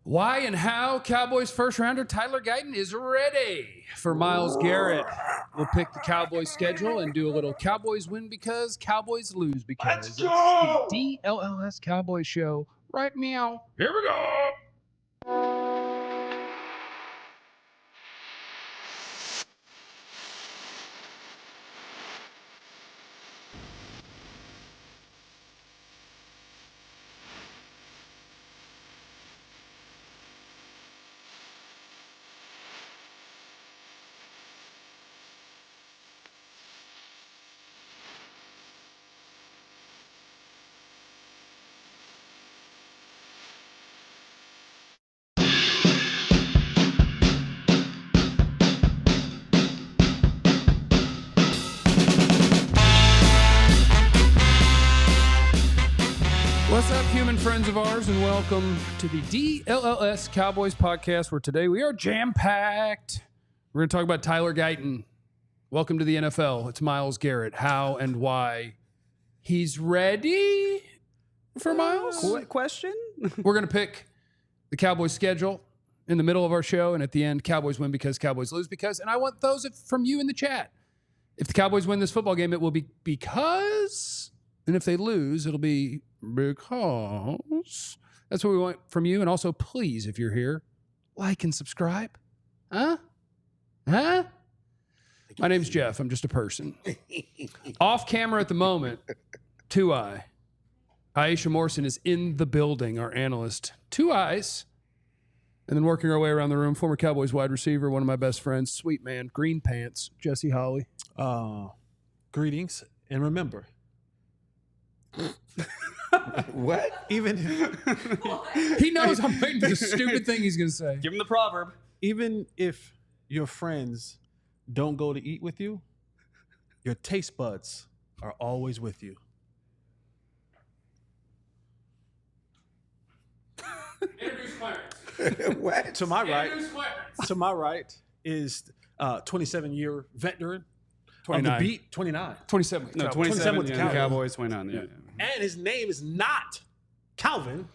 Why and how Cowboys first rounder Tyler Guyton is ready for Myles Garrett. We'll pick the Cowboys schedule and do a little Cowboys win because, Cowboys lose because. Let's go! It's the DLLS Cowboys show. Right, meow. Here we go. What's up, human friends of ours, and welcome to the DLLS Cowboys podcast, where today we are jam-packed. We're going to talk about Tyler Guyton. Welcome to the NFL. It's Myles Garrett. How and why he's ready for Myles? Question? We're going to pick the Cowboys schedule in the middle of our show, and at the end, Cowboys win because, Cowboys lose because. And I want those from you in the chat. If the Cowboys win this football game, it will be because, and if they lose, it'll be because. That's what we want from you. And also, please, if you're here, like and subscribe. Huh? My name's Jeff. I'm just a person. Off camera at the moment, Two Eye. Aisha Morrison is in the building, our analyst. Two Eyes. And then working our way around the room, former Cowboys wide receiver, one of my best friends, sweet man, green pants, Jesse Holly. Greetings, and remember. What? Even He knows I'm waiting for the stupid thing he's going to say. Give him the proverb. even if your friends don't go to eat with you, your taste buds are always with you. Introduce Clarence. What? To my right, Introduce Clarence. to my right is 27-year veteran of 29. the beat, 29. 27. No, 27 27 with with the the Cowboys. Cowboys, 29. Yeah. And his name is not Calvin.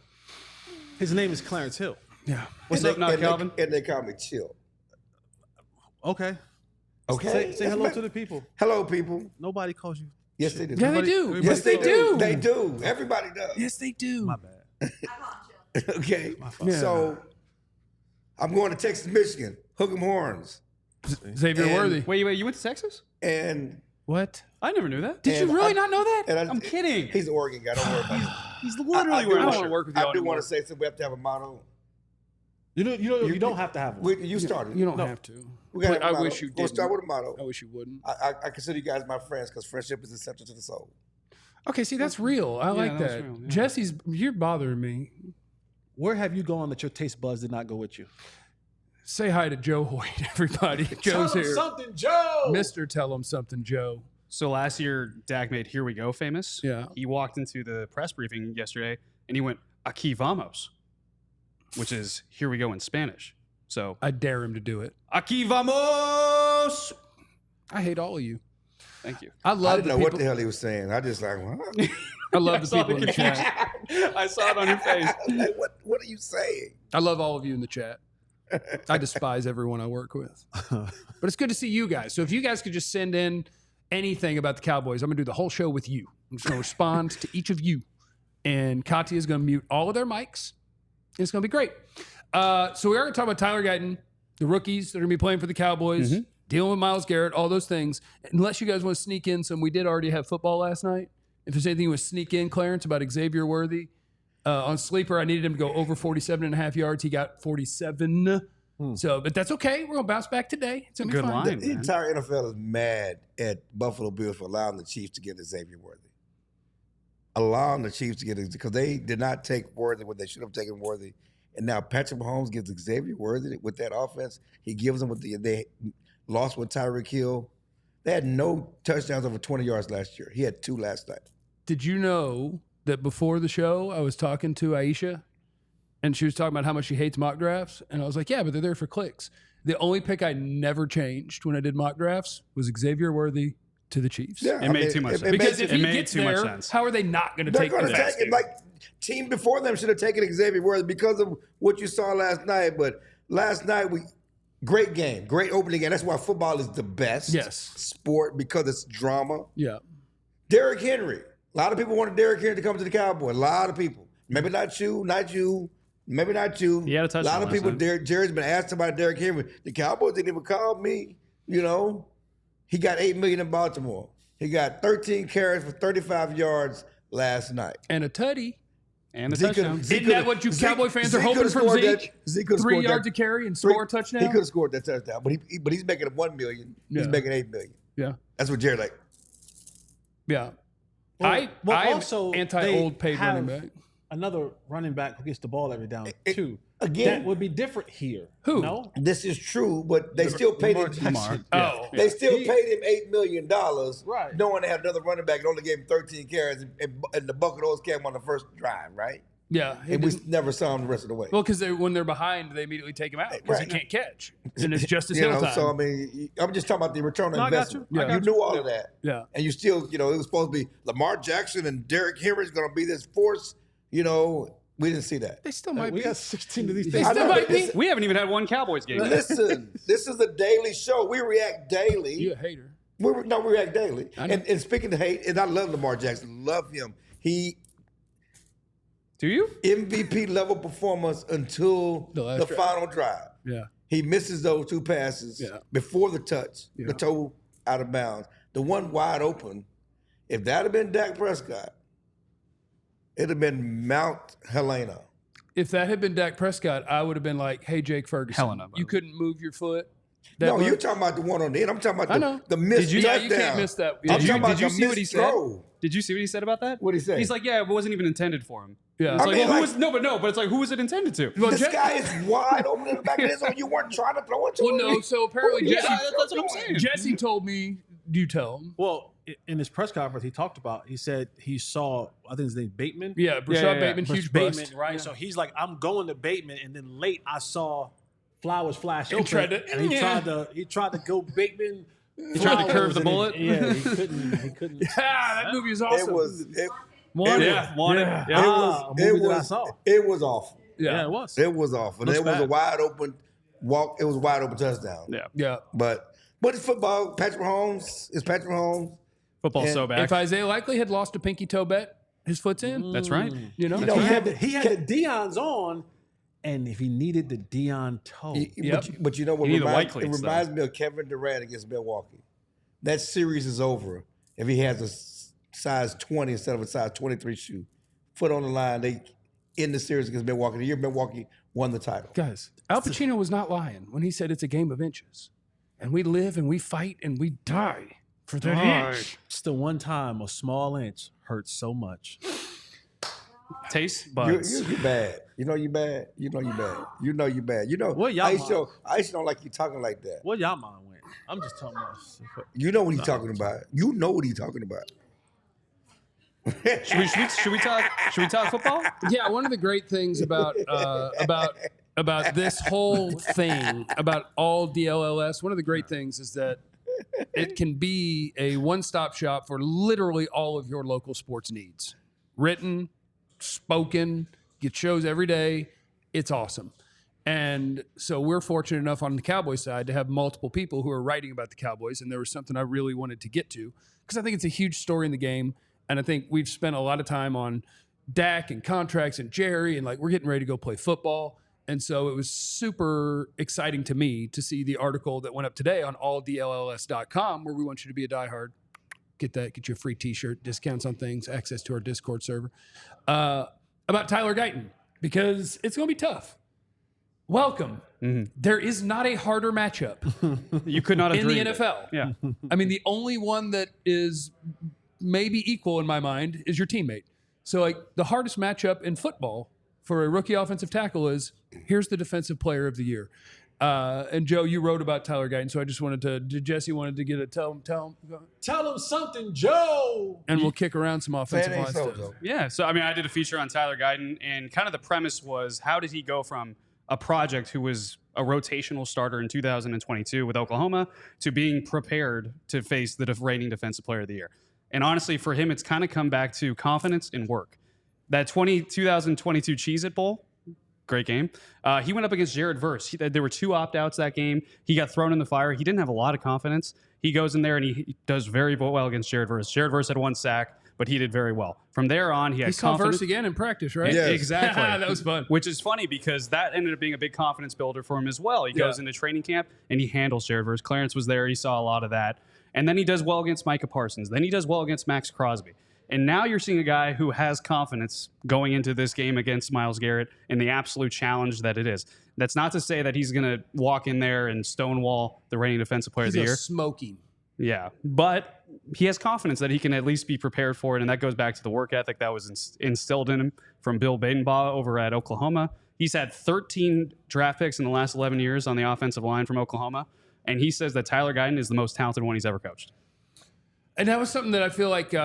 His name is Clarence Hill. Yeah. What's And up, not Calvin? And they call me Chill. Okay. Okay. Say hello to the people. Hello, people. Nobody calls you. Yes, they do. Yeah, they do. everybody Yes, they calls- do. They do. Everybody does. Yes, they do. My bad. Okay. Yeah. So I'm going to Texas, Michigan. Hook 'em horns. Xavier And- Worthy. Wait, you went to Texas? And What? I never knew that. Did And you really I- not know that? and I'm kidding. He's an Oregon guy. Don't worry about it. He's literally I do wearing I a don't shirt. want to work with you I do anymore. want to say something. We have to have a motto. You don't have to have one. You started. You don't No. have to. We gotta have a I motto. wish you We'll didn't. start with a motto. I wish you wouldn't. I consider you guys my friends because friendship is essential to the soul. Okay, see, that's real. I like that's that. real, yeah. Jesse's, you're bothering me. Where have you gone that your taste buds did not go with you? Say hi to Joe Hoyt, everybody. Joe's here. something, Joe. Mr. Tell him something, Joe. So last year, Dak made "Here We Go" famous. Yeah. He walked into the press briefing yesterday and he went "Aquí vamos," which is "Here we go" in Spanish. So I dare him to do it. "Aquí vamos." I hate all of you. Thank you. I I love didn't the know what people. the hell he was saying. I just like, what? I love I the saw people in the confusion. chat. I saw it on your face. Like, what are you saying? I love all of you in the chat. I despise everyone I work with. But it's good to see you guys. So if you guys could just send in anything about the Cowboys, I'm going to do the whole show with you. I'm just going to respond to each of you. And Katya is going to mute all of their mics. And it's going to be great. So we are going to talk about Tyler Guyton, the rookies that are going to be playing for the Cowboys, dealing with Myles Garrett, all those things. Unless you guys want to sneak in some, we did already have football last night. If there's anything you want to sneak in, Clarence, about Xavier Worthy, on Sleeper, I needed him to go over 47.5 yards. He got 47. So, but that's okay. We're going to bounce back today. It's going to be Good fine. line. The man. entire NFL is mad at Buffalo Bills for allowing the Chiefs to get Xavier Worthy. Allowing the Chiefs to get it because they did not take Worthy when they should have taken Worthy. And now Patrick Mahomes gives Xavier Worthy with that offense. He gives them they lost with Tyreek Hill. They had no touchdowns over 20 yards last year. He had 2 last night. Did you know that before the show, I was talking to Aisha and she was talking about how much she hates mock drafts? And I was like, yeah, but they're there for clicks. The only pick I never changed when I did mock drafts was Xavier Worthy to the Chiefs? Yeah, It made too much sense. Because if it he made gets too much there, sense. how are they not going to they're take going the to take it. Like team before them should have taken Xavier Worthy because of what you saw last night. But last night great game, great opening game. That's why football is the best sport because it's drama. Yeah. Derrick Henry. A lot of people wanted Derrick Henry to come to the Cowboys. A lot of people. Maybe not you, maybe not you. He had a touchdown lot of people. last night. Jerry's been asked about Derrick Henry. The Cowboys didn't even call me. You know, he got $8 million in Baltimore. He got 13 carries for 35 yards last night. And a tutty. And a Zeke touchdown. Isn't that what you Cowboy fans are hoping from Zeke? Zeke could have 3 scored yards that. to carry and score a touchdown? He could have scored that touchdown, but he's making it $1 million. He's Yeah. making $8 million. Yeah. That's what Jerry like. Yeah. Well, I'm also anti-old paid have running back. Another running back who gets the ball every down too. Again, That would be different here. Who? No? this is true, but they still paid him. Lamar. Oh. They still paid him $8 million, Right. knowing they had another running back and only gave him 13 carries, and the bulk of those came on the first drive, right? Yeah. And we never saw him the rest of the way. Well, because when they're behind, they immediately take him out because he Right. can't catch. And it's Justice You Hill know, time. so I mean, I'm just talking about the return on No, I got investment. you. I got You you. knew all of that, Yeah. and you still, it was supposed to be Lamar Jackson and Derrick Henry is going to be this force. We didn't see that. They still might We be. got 16 of these They things. I still know, might but be. We haven't even had one Cowboys game. Listen, this is a daily show. We react daily. You a hater. We react daily. I know. And speaking of hate, and I love Lamar Jackson, love him. He Do you? MVP level performance until The last the drive. final drive. Yeah. He misses those two passes Yeah. before the touch, Yeah. the toe out of bounds. The one wide open, if that had been Dak Prescott, it'd have been Mount Helena. If that had been Dak Prescott, I would have been like, hey, Jake Ferguson, Helena, by you the way. couldn't move your foot. That No, you're much? talking about the one on the end. I'm talking about I know. the missed Yeah, you touchdown. can't miss that. I'm Did talking you- about did you the see what he missed said? throw. Did you see what he said about that? What'd he say? He's like, yeah, it wasn't even intended for him. Yeah. It's I like, mean, well, like- but it's like, who was it intended to? Well, This Je- guy is wide open in the back of his zone. You weren't trying to throw it to him. no, so apparently Yeah, Jesse, that's what I'm saying. Jesse told me, you tell him. Well, in his press conference, he said he saw, I think his name Bateman. Yeah, Brashad yeah. Bateman, Bruce huge Bateman, bust. right? So he's like, I'm going to Bateman, and then late I saw Flowers flash And open, tried to- and he yeah. tried to go Bateman. He tried to curve the bullet. Yeah, he couldn't. Ah, that movie is awesome. It was. One. Yeah, wanted. Yeah. Yeah. Ah, a movie that I saw. It was awful. Yeah, it was. It was awful. And Looks it was a bad. wide open walk. It was a wide open touchdown. Yeah. Yeah. But it's football. Patrick Mahomes is Patrick Mahomes. Football's And so bad. If Isaiah Likely had lost a pinky toe bet, his foot's in. That's right. You know? You know, He had the Dion's on, and if he needed the Dion toe, Yep. But you know what? You need the white It cleats, though. reminds me of Kevin Durant against Milwaukee. That series is over if he has a size 20 instead of a size 23 shoe. Foot on the line, they end the series against Milwaukee. The year Milwaukee won the title. Guys, Al Pacino was not lying when he said it's a game of inches. And we live and we fight and we die for that inch. it's the one time a small inch hurts so much. Taste buds. You bad. You know you bad. You know you bad. You know you bad. You know. Well, y'all I used to don't like you talking like that. Well, y'all mind went. I'm just talking about. You know what he's talking about. You know what he's talking about. Should we talk football? Yeah, one of the great things about this whole thing, about all DLLS, one of the great things is that it can be a one-stop shop for literally all of your local sports needs. Written, spoken, get shows every day. It's awesome. And so we're fortunate enough on the Cowboys side to have multiple people who are writing about the Cowboys. And there was something I really wanted to get to because I think it's a huge story in the game. And I think we've spent a lot of time on Dak and contracts and Jerry, and like we're getting ready to go play football. And so it was super exciting to me to see the article that went up today on alldlls.com, where we want you to be a diehard. Get you a free t-shirt, discounts on things, access to our Discord server, about Tyler Guyton, because it's going to be tough. Welcome. Mm-hmm. There is not a harder matchup You could not have in the dreamed it. NFL. Yeah. I mean, the only one that is maybe equal in my mind is your teammate. So, like, the hardest matchup in football for a rookie offensive tackle is here's the defensive player of the year. And Joe, you wrote about Tyler Guyton, so I just wanted to. Jesse wanted to get a tell him, Tell him something, Joe. and we'll kick around some offensive Say it line ain't so, stuff. though. Yeah. So, I mean, I did a feature on Tyler Guyton, and kind of the premise was how did he go from a project who was a rotational starter in 2022 with Oklahoma to being prepared to face the reigning Defensive Player of the Year. And honestly, for him, it's kind of come back to confidence and work. That 2022 Cheez-It Bowl, great game. He went up against Jared Verse. There were 2 opt-outs that game. He got thrown in the fire. He didn't have a lot of confidence. He goes in there and he does very well against Jared Verse. Jared Verse had 1 sack, but he did very well. From there on, he had confidence. Verse again in practice, right? Yeah. Exactly. That was fun. Which is funny because that ended up being a big confidence builder for him as well. He goes into training camp and he handles Jared Verse. Clarence was there. He saw a lot of that. And then he does well against Micah Parsons. Then he does well against Max Crosby. And now you're seeing a guy who has confidence going into this game against Myles Garrett and the absolute challenge that it is. That's not to say that he's going to walk in there and stonewall the reigning Defensive Player of the Year. Smoking. Yeah, but he has confidence that he can at least be prepared for it, and that goes back to the work ethic that was instilled in him from Bill Badenbaugh over at Oklahoma. He's had 13 draft picks in the last 11 years on the offensive line from Oklahoma, and he says that Tyler Guyton is the most talented one he's ever coached. And that was something that I feel like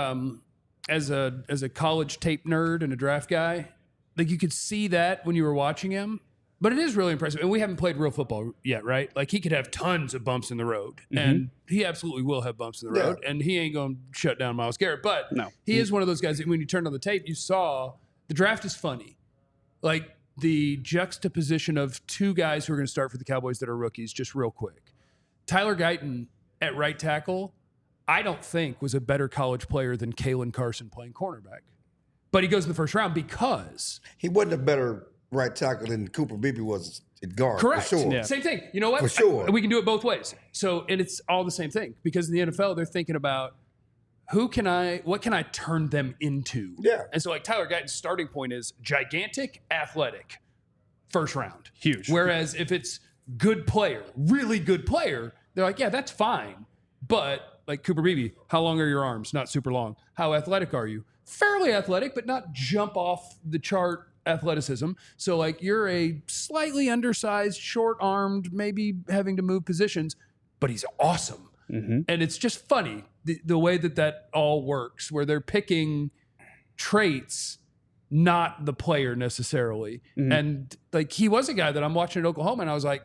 as a college tape nerd and a draft guy, like you could see that when you were watching him. But it is really impressive. And we haven't played real football yet, right? Like he could have tons of bumps in the road. And he absolutely will have bumps in the road. And he ain't going to shut down Myles Garrett. But he is one of those guys that when you turned on the tape, you saw the draft is funny. Like the juxtaposition of 2 guys who are going to start for the Cowboys that are rookies, just real quick. Tyler Guyton at right tackle, I don't think was a better college player than Kalen Carson playing cornerback. But he goes in the first round because he wasn't a better right tackle than Cooper Beebe was at guard. Correct. For sure. Yeah. Same thing. You know what? For sure. We can do it both ways. So, and it's all the same thing because in the NFL, they're thinking about what can I turn them into? Yeah. And so like Tyler Guyton's starting point is gigantic, athletic, first round. Huge. Whereas if it's good player, really good player, they're like, yeah, that's fine. But like Cooper Beebe, how long are your arms? Not super long. How athletic are you? Fairly athletic, but not jump off the chart athleticism. So like you're a slightly undersized, short-armed, maybe having to move positions, but he's awesome. And it's just funny the way that all works, where they're picking traits, not the player necessarily. And like he was a guy that I'm watching at Oklahoma, and I was like,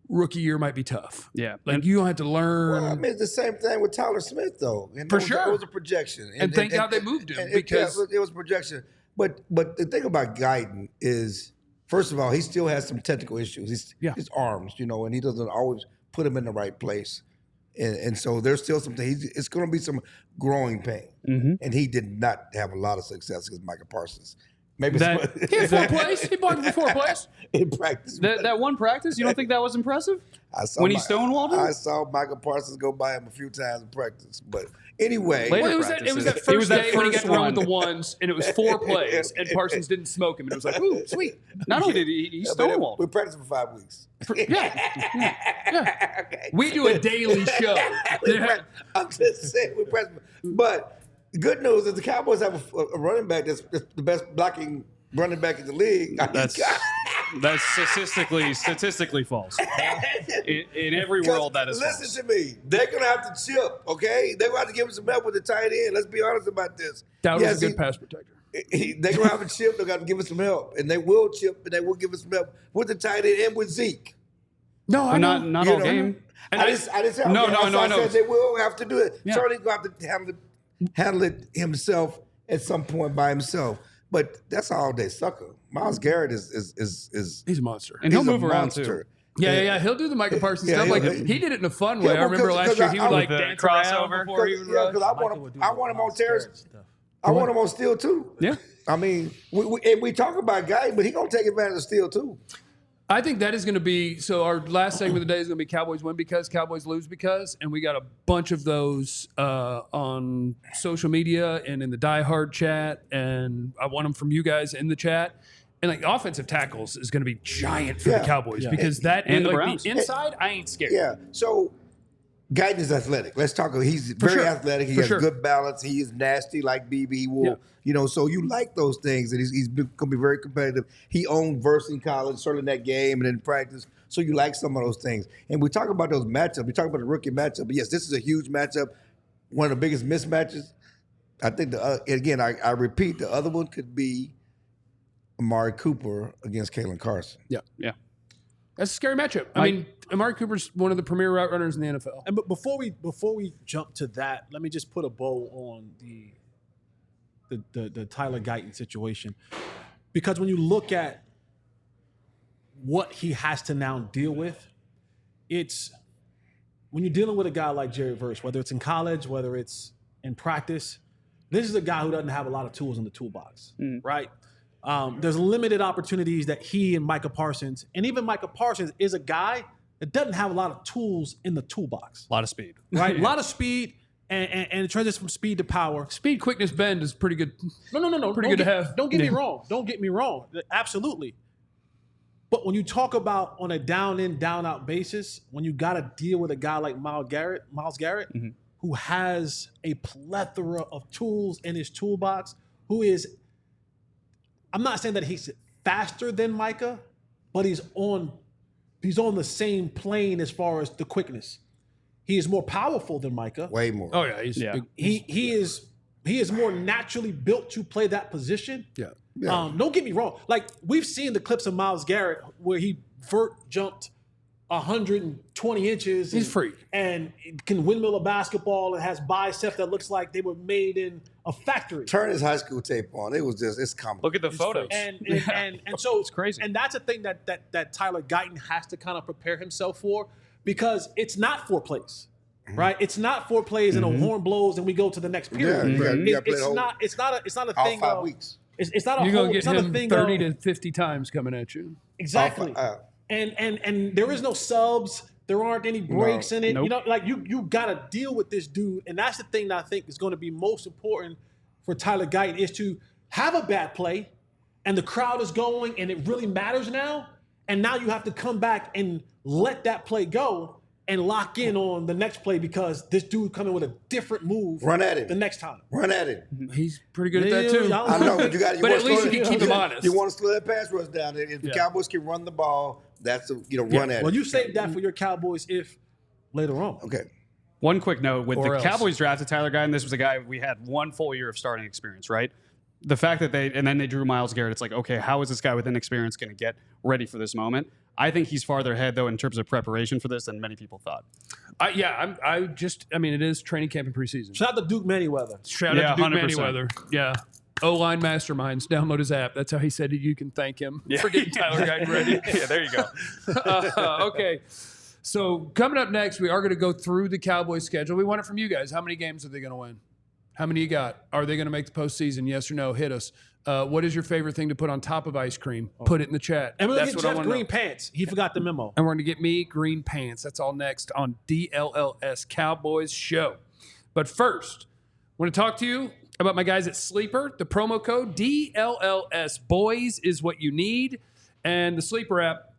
rookie year might be tough. Yeah. Like you don't have to learn. Well, I mean, it's the same thing with Tyler Smith, though. And For it was, sure. It was a projection. And thank God they moved him because it was a projection. But the thing about Guyton is, first of all, he still has some technical issues. His arms, and he doesn't always put them in the right place. And so there's still something. It's going to be some growing pain. And he did not have a lot of success against Micah Parsons. Maybe he had 4 plays. He blocked for 4 plays. in practice. That one practice, you don't think that was impressive? When he stonewalled him? I saw Micah Parsons go by him a few times in practice. But anyway. Later Well, it was that first day when he got to run with the ones, and it was 4 plays, and Parsons didn't smoke him, and it was like, ooh, sweet. Not only did he stonewalled. We practiced for 5 weeks. Yeah. Okay. We do a daily show. I'm just saying we practice. But good news is the Cowboys have a running back that's the best blocking running back in the league. That's statistically false. In every world, that is false. Listen to me. They're going to have to chip, okay? They're going to have to give him some help with the tight end. Let's be honest about this. That was a good pass protector. They're going to have a chip. They're going to give us some help. And they will chip, and they will give us some help with the tight end and with Zeke. No, I know. Not all game. I didn't say No. I said they will have to do it. Yeah. Certainly going to have to handle it himself at some point by himself. But that's all day sucker. Myles Garrett is he's a monster. And he'll move around too. Yeah. He'll do the Micah Parsons stuff. Like he did it in a fun way. I remember last year he would like dance crossover before he would run. Because I want him on terrorist. I want him on steal too. Yeah. I mean, we talk about guys, but he gonna take advantage of steal too. I think that is going to be, so our last segment of the day is going to be Cowboys win because, Cowboys lose because, and we got a bunch of those on social media and in the Die Hard chat, and I want them from you guys in the chat. And like offensive tackles is going to be giant for the Cowboys because that and like the inside, I ain't scared. Yeah. So Guyton is athletic. Let's talk. He's very athletic. He has good balance. He is nasty like BB. He will, so you like those things. And he's going to be very competitive. He owned Verse in college, certainly in that game and in practice. So you like some of those things. And we talk about those matchups. We talk about the rookie matchup. But yes, this is a huge matchup. One of the biggest mismatches. I think, I repeat, the other one could be Amari Cooper against Kalen Carson. Yeah. That's a scary matchup. I mean, Amari Cooper's one of the premier route runners in the NFL. And but before we jump to that, let me just put a bow on the Tyler Guyton situation, because when you look at what he has to now deal with, it's when you're dealing with a guy like Jerry Verse, whether it's in college, whether it's in practice, this is a guy who doesn't have a lot of tools in the toolbox, right? There's limited opportunities that he and Micah Parsons, and even Micah Parsons is a guy that doesn't have a lot of tools in the toolbox. A lot of speed. Right? A lot of speed and it transitions from speed to power. Speed, quickness, bend is pretty good. No. Pretty good to have. Don't get me wrong. Don't get me wrong. Absolutely. But when you talk about on a down in, down out basis, when you got to deal with a guy like Myles Garrett, who has a plethora of tools in his toolbox, who is, I'm not saying that he's faster than Micah, but he's on the same plane as far as the quickness. He is more powerful than Micah. Way more. Oh yeah, he's big. He is more naturally built to play that position. Yeah. Don't get me wrong. Like, we've seen the clips of Myles Garrett where he vert jumped 120 inches. He's a freak. And can windmill a basketball and has biceps that looks like they were made in a factory. Turn his high school tape on. It was just, it's comical. Look at the photos. And so it's crazy. And that's a thing that Tyler Guyton has to kind of prepare himself for, because it's not 4 plays. Right, it's not 4 plays and a horn blows and we go to the next period. Yeah, It's not a all thing. 5 weeks. It's not a You're whole. gonna It's get not a him thing 30 of, to 50 times coming at you. exactly. And there is no subs. There aren't any breaks in it. Nope. You know, like you gotta deal with this dude, and that's the thing that I think is going to be most important for Tyler Guyton, is to have a bad play, and the crowd is going, and it really matters now. And now you have to come back and let that play go and lock in on the next play, because this dude coming with a different move. Run at it. The next time. Run at it. He's pretty good at that too. I know, but you got. But at least you can keep him honest. You want to slow that pass rush down. If the Cowboys can run the ball, that's run at it. Well, you save that for your Cowboys if later on. Okay. One quick note, with Or the else. Cowboys drafted Tyler Guyton, this was a guy we had 1 full year of starting experience, right? The fact that then they drew Myles Garrett, it's like, okay, how is this guy with inexperience going to get ready for this moment? I think he's farther ahead, though, in terms of preparation for this than many people thought. I mean, it is training camp and preseason. Shout out to Duke Manyweather. Shout out to Duke 100%. Manyweather. Yeah. O-line masterminds. Download his app. That's how he said you can thank him for getting Tyler Guyton ready. Yeah, there you go. Okay. So coming up next, we are going to go through the Cowboys schedule. We want it from you guys. How many games are they going to win? How many you got? Are they going to make the postseason? Yes or no? Hit us. What is your favorite thing to put on top of ice cream? Put it in the chat. And we're going to That's get what I Jeff want to know. green pants. He forgot the memo. And we're going to get me green pants. That's all next on DLLS Cowboys Show. But first, I want to talk to you about my guys at Sleeper. The promo code DLLS Boys is what you need. And the Sleeper app,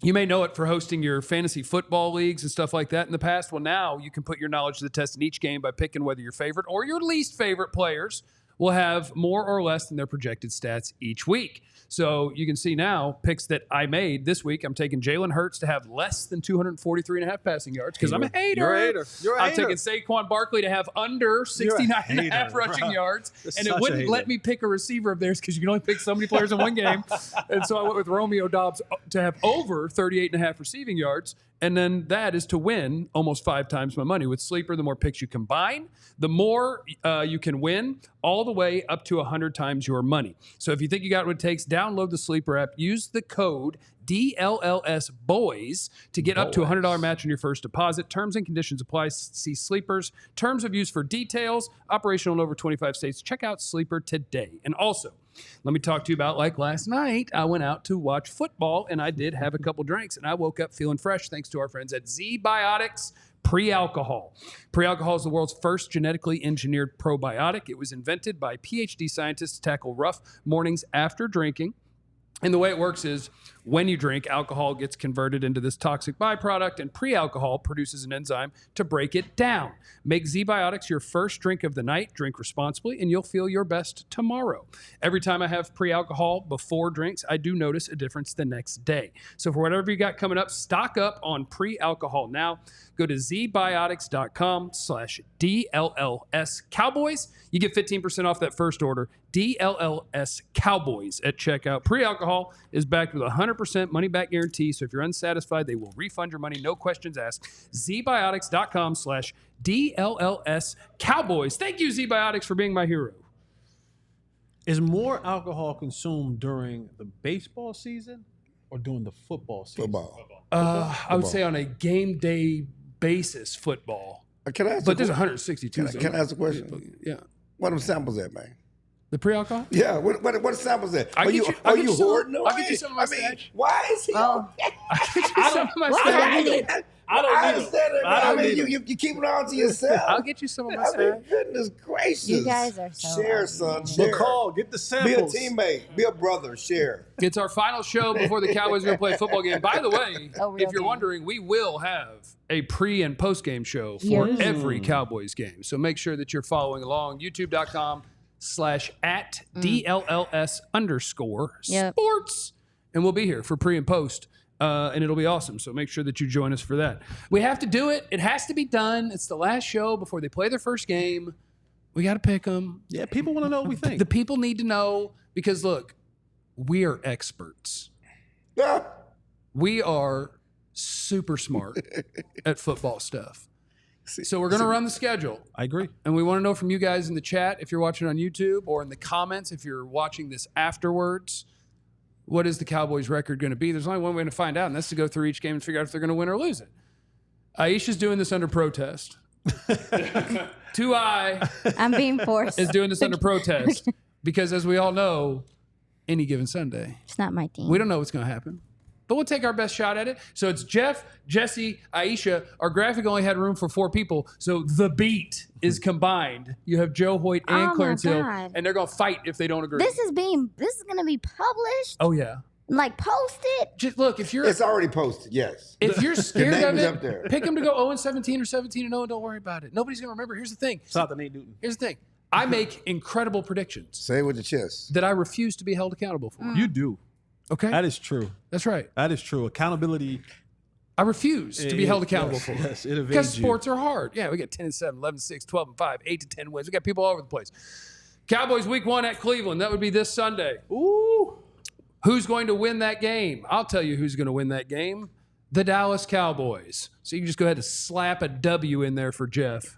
you may know it for hosting your fantasy football leagues and stuff like that in the past. Well, now you can put your knowledge to the test in each game by picking whether your favorite or your least favorite players will have more or less than their projected stats each week. So you can see now picks that I made this week. I'm taking Jalen Hurts to have less than 243.5 passing yards because I'm a hater. You're a hater. You're a I'm hater. taking Saquon Barkley to have under 69.5 hater, rushing bro. yards. You're And such it a wouldn't hater. let me pick a receiver of theirs because you can only pick so many players in one game. And so I went with Romeo Doubs to have over 38.5 receiving yards. And then that is to win almost 5 times my money. With Sleeper, the more picks you combine, the more you can win, all the way up to 100 times your money. So if you think you got what it takes, download the Sleeper app. Use the code DLLS Boys to get up to a $100 match on your first deposit. Terms and conditions apply. See Sleeper's terms of use for details. Operational in over 25 states. Check out Sleeper today. And also, let me talk to you about, like last night, I went out to watch football and I did have a couple drinks and I woke up feeling fresh thanks to our friends at Z-Biotics Pre-Alcohol. Pre-Alcohol is the world's first genetically engineered probiotic. It was invented by PhD scientists to tackle rough mornings after drinking. And the way it works is when you drink, alcohol gets converted into this toxic byproduct, and pre-alcohol produces an enzyme to break it down. Make Z-Biotics your first drink of the night. Drink responsibly, and you'll feel your best tomorrow. Every time I have pre-alcohol before drinks, I do notice a difference the next day. So for whatever you got coming up, stock up on pre-alcohol now. Go to zbiotics.com/DLLS Cowboys. You get 15% off that first order. DLLS Cowboys at checkout. Pre-alcohol is backed with a 100% 100% money-back guarantee. So if you're unsatisfied, they will refund your money. No questions asked. ZBiotics.com/DLLS Cowboys. Thank you, ZBiotics, for being my hero. Is more alcohol consumed during the baseball season or during the football season? Football. I would say on a game day basis, football. Can I ask But there's 162. Can I ask a question? Yeah. What are them samples at, man? The pre-alcohol? Yeah, what samples at? I'll Are get you you- I'll get you some- hoarding away? I'll get you some of my stash. why is he? Oh. I'll get you some of my What's stash. happening? I don't need understand it. I don't mean, need you keep it on to yourself. I'll get you some of my I stash. mean, goodness gracious. You guys are so Share, ugly. son. Share. McCall, get the Be a samples. teammate. Be a brother. Share. It's our final show before the Cowboys are going to play a football game. By the way, Oh, real if you're game. wondering, we will have a pre- and post-game show for Yes. every Cowboys game. So make sure that you're following along. YouTube.com/@DLLS_sports. And we'll be here for pre and post. And it'll be awesome. So make sure that you join us for that. We have to do it. It has to be done. It's the last show before they play their first game. We got to pick them. Yeah, people want to know what we think. The people need to know because, look, we are experts. Ah, We are super smart at football stuff. So we're going to run the schedule. I agree. And we want to know from you guys in the chat, if you're watching on YouTube, or in the comments, if you're watching this afterwards, what is the Cowboys' record going to be? There's only one way to find out, and that's to go through each game and figure out if they're going to win or lose it. Aisha's doing this under protest. 2I I'm being forced. is doing this under protest because, as we all know, any given Sunday, It's not my team. we don't know what's going to happen. But we'll take our best shot at it. So it's Jeff, Jesse, Aisha. Our graphic only had room for 4 people. So the beat is combined. You have Joe Hoyt and Oh my Clarence Hill. God. And they're going to fight if they don't agree. This is going to be published, Oh, yeah. like posted. Just look, if you're it's already posted. Yes. if you're scared name of is it, up there. pick them to go 0-17 or 17-0 and don't worry about it. Nobody's going to remember. Here's the thing. Shout out to Nate Newton. Here's the thing. I make incredible predictions Say it with your chest. that I refuse to be held accountable for. You do. Okay? That is true. That's right. That is true. Accountability. I refuse to be held accountable yes, for. Yes, it evades Because you. sports are hard. Yeah, we got 10-7, 11-6, 12-5, 8-10 wins. We got people all over the place. Cowboys week 1 at Cleveland. That would be this Sunday. Ooh. Who's going to win that game? I'll tell you who's going to win that game. The Dallas Cowboys. So you can just go ahead and slap a W in there for Jeff.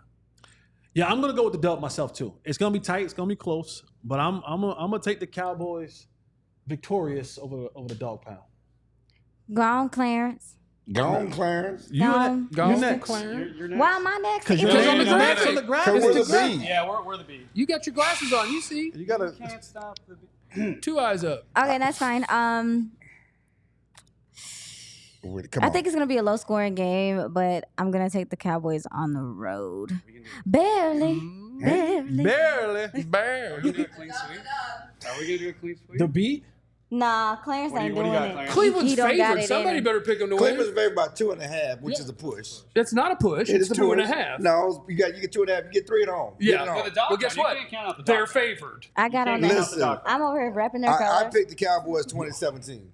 Yeah, I'm gonna go with the dub myself too. It's gonna be tight. It's gonna be close. But I'm gonna take the Cowboys victorious over the dog pound. Go on, Clarence. Gone, Clarence. You Gone. Go next. Clarence. You're next. Why am I next? Because It you're was on the on graphic. on the graphic. Because we're It's the the beat. Yeah, we're the B. You got your glasses on. You see. You gotta. Can't stop the B. 2 eyes up. Okay, that's fine. Come I on. think it's gonna be a low scoring game, but I'm gonna take the Cowboys on the road. Barely. Barely. Barely. Bear. Are we gonna do a clean sweep? Are we gonna do a clean sweep? The beat. Nah, Clarence What do ain't you doing got, it. Clarence? Cleveland's He don't got favored. it Somebody in. better pick them to Cleveland's win. favored by 2.5, which is a push. It's not a push. It It's is a 2.5. push. No, you get 2.5. You get 3 at home. Yeah. Get it on. For the dog Well, guess pound, what? You can't count out the dog They're pound. favored. I got on You can't that. count the dog pound. I'm over here repping their I colors. picked the Cowboys 2017.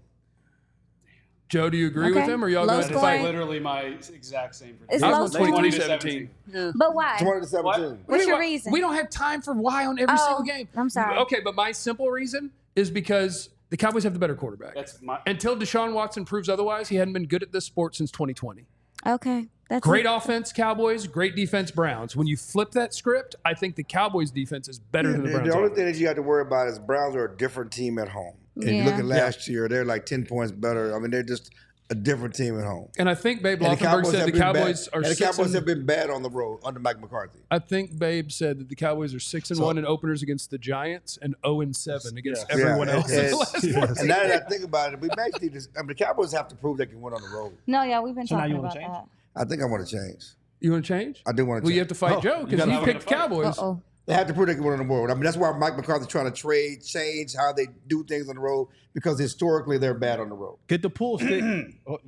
Joe, do you agree with Okay. him, or y'all Low going That to is scoring. fight? literally my exact same prediction. It's I low was scoring. 2017. But why? 20 to 17. What's your reason? We don't have time for why on every single game. I'm sorry. Okay, but my simple reason is because the Cowboys have the better quarterback. That's my. Until Deshaun Watson proves otherwise, he hadn't been good at this sport since 2020. Okay. That's Great it. offense, Cowboys. Great defense, Browns. When you flip that script, I think the Cowboys' defense is better than the Browns. The only offense. thing that you have to worry about is Browns are a different team at home. And you look Yeah. at last year, they're like 10 points better. I mean, they're just a different team at home. And I think Babe And Loftenberg said the been Cowboys bad. are And the 6 Cowboys and, have been bad on the road under Mike McCarthy. I think Babe said that the Cowboys are 6-1 in openers against the Giants and 0-7 against Yes. everyone Yeah, else. in and- the last Yes. 14 And now that I think about it, we actually just, I mean, the Cowboys have to prove they can win on the road. No, yeah, we've been So now talking you wanna about change? that. I think I want to change. You want to change? I do want to Well, change. you have to fight Oh, Joe you because gotta- he I'm picked the gonna fight. Cowboys. Uh-oh. They have to prove they can win on the road. I mean, that's why Mike McCarthy's trying to change how they do things on the road because historically they're bad on the road. Get the pool stick.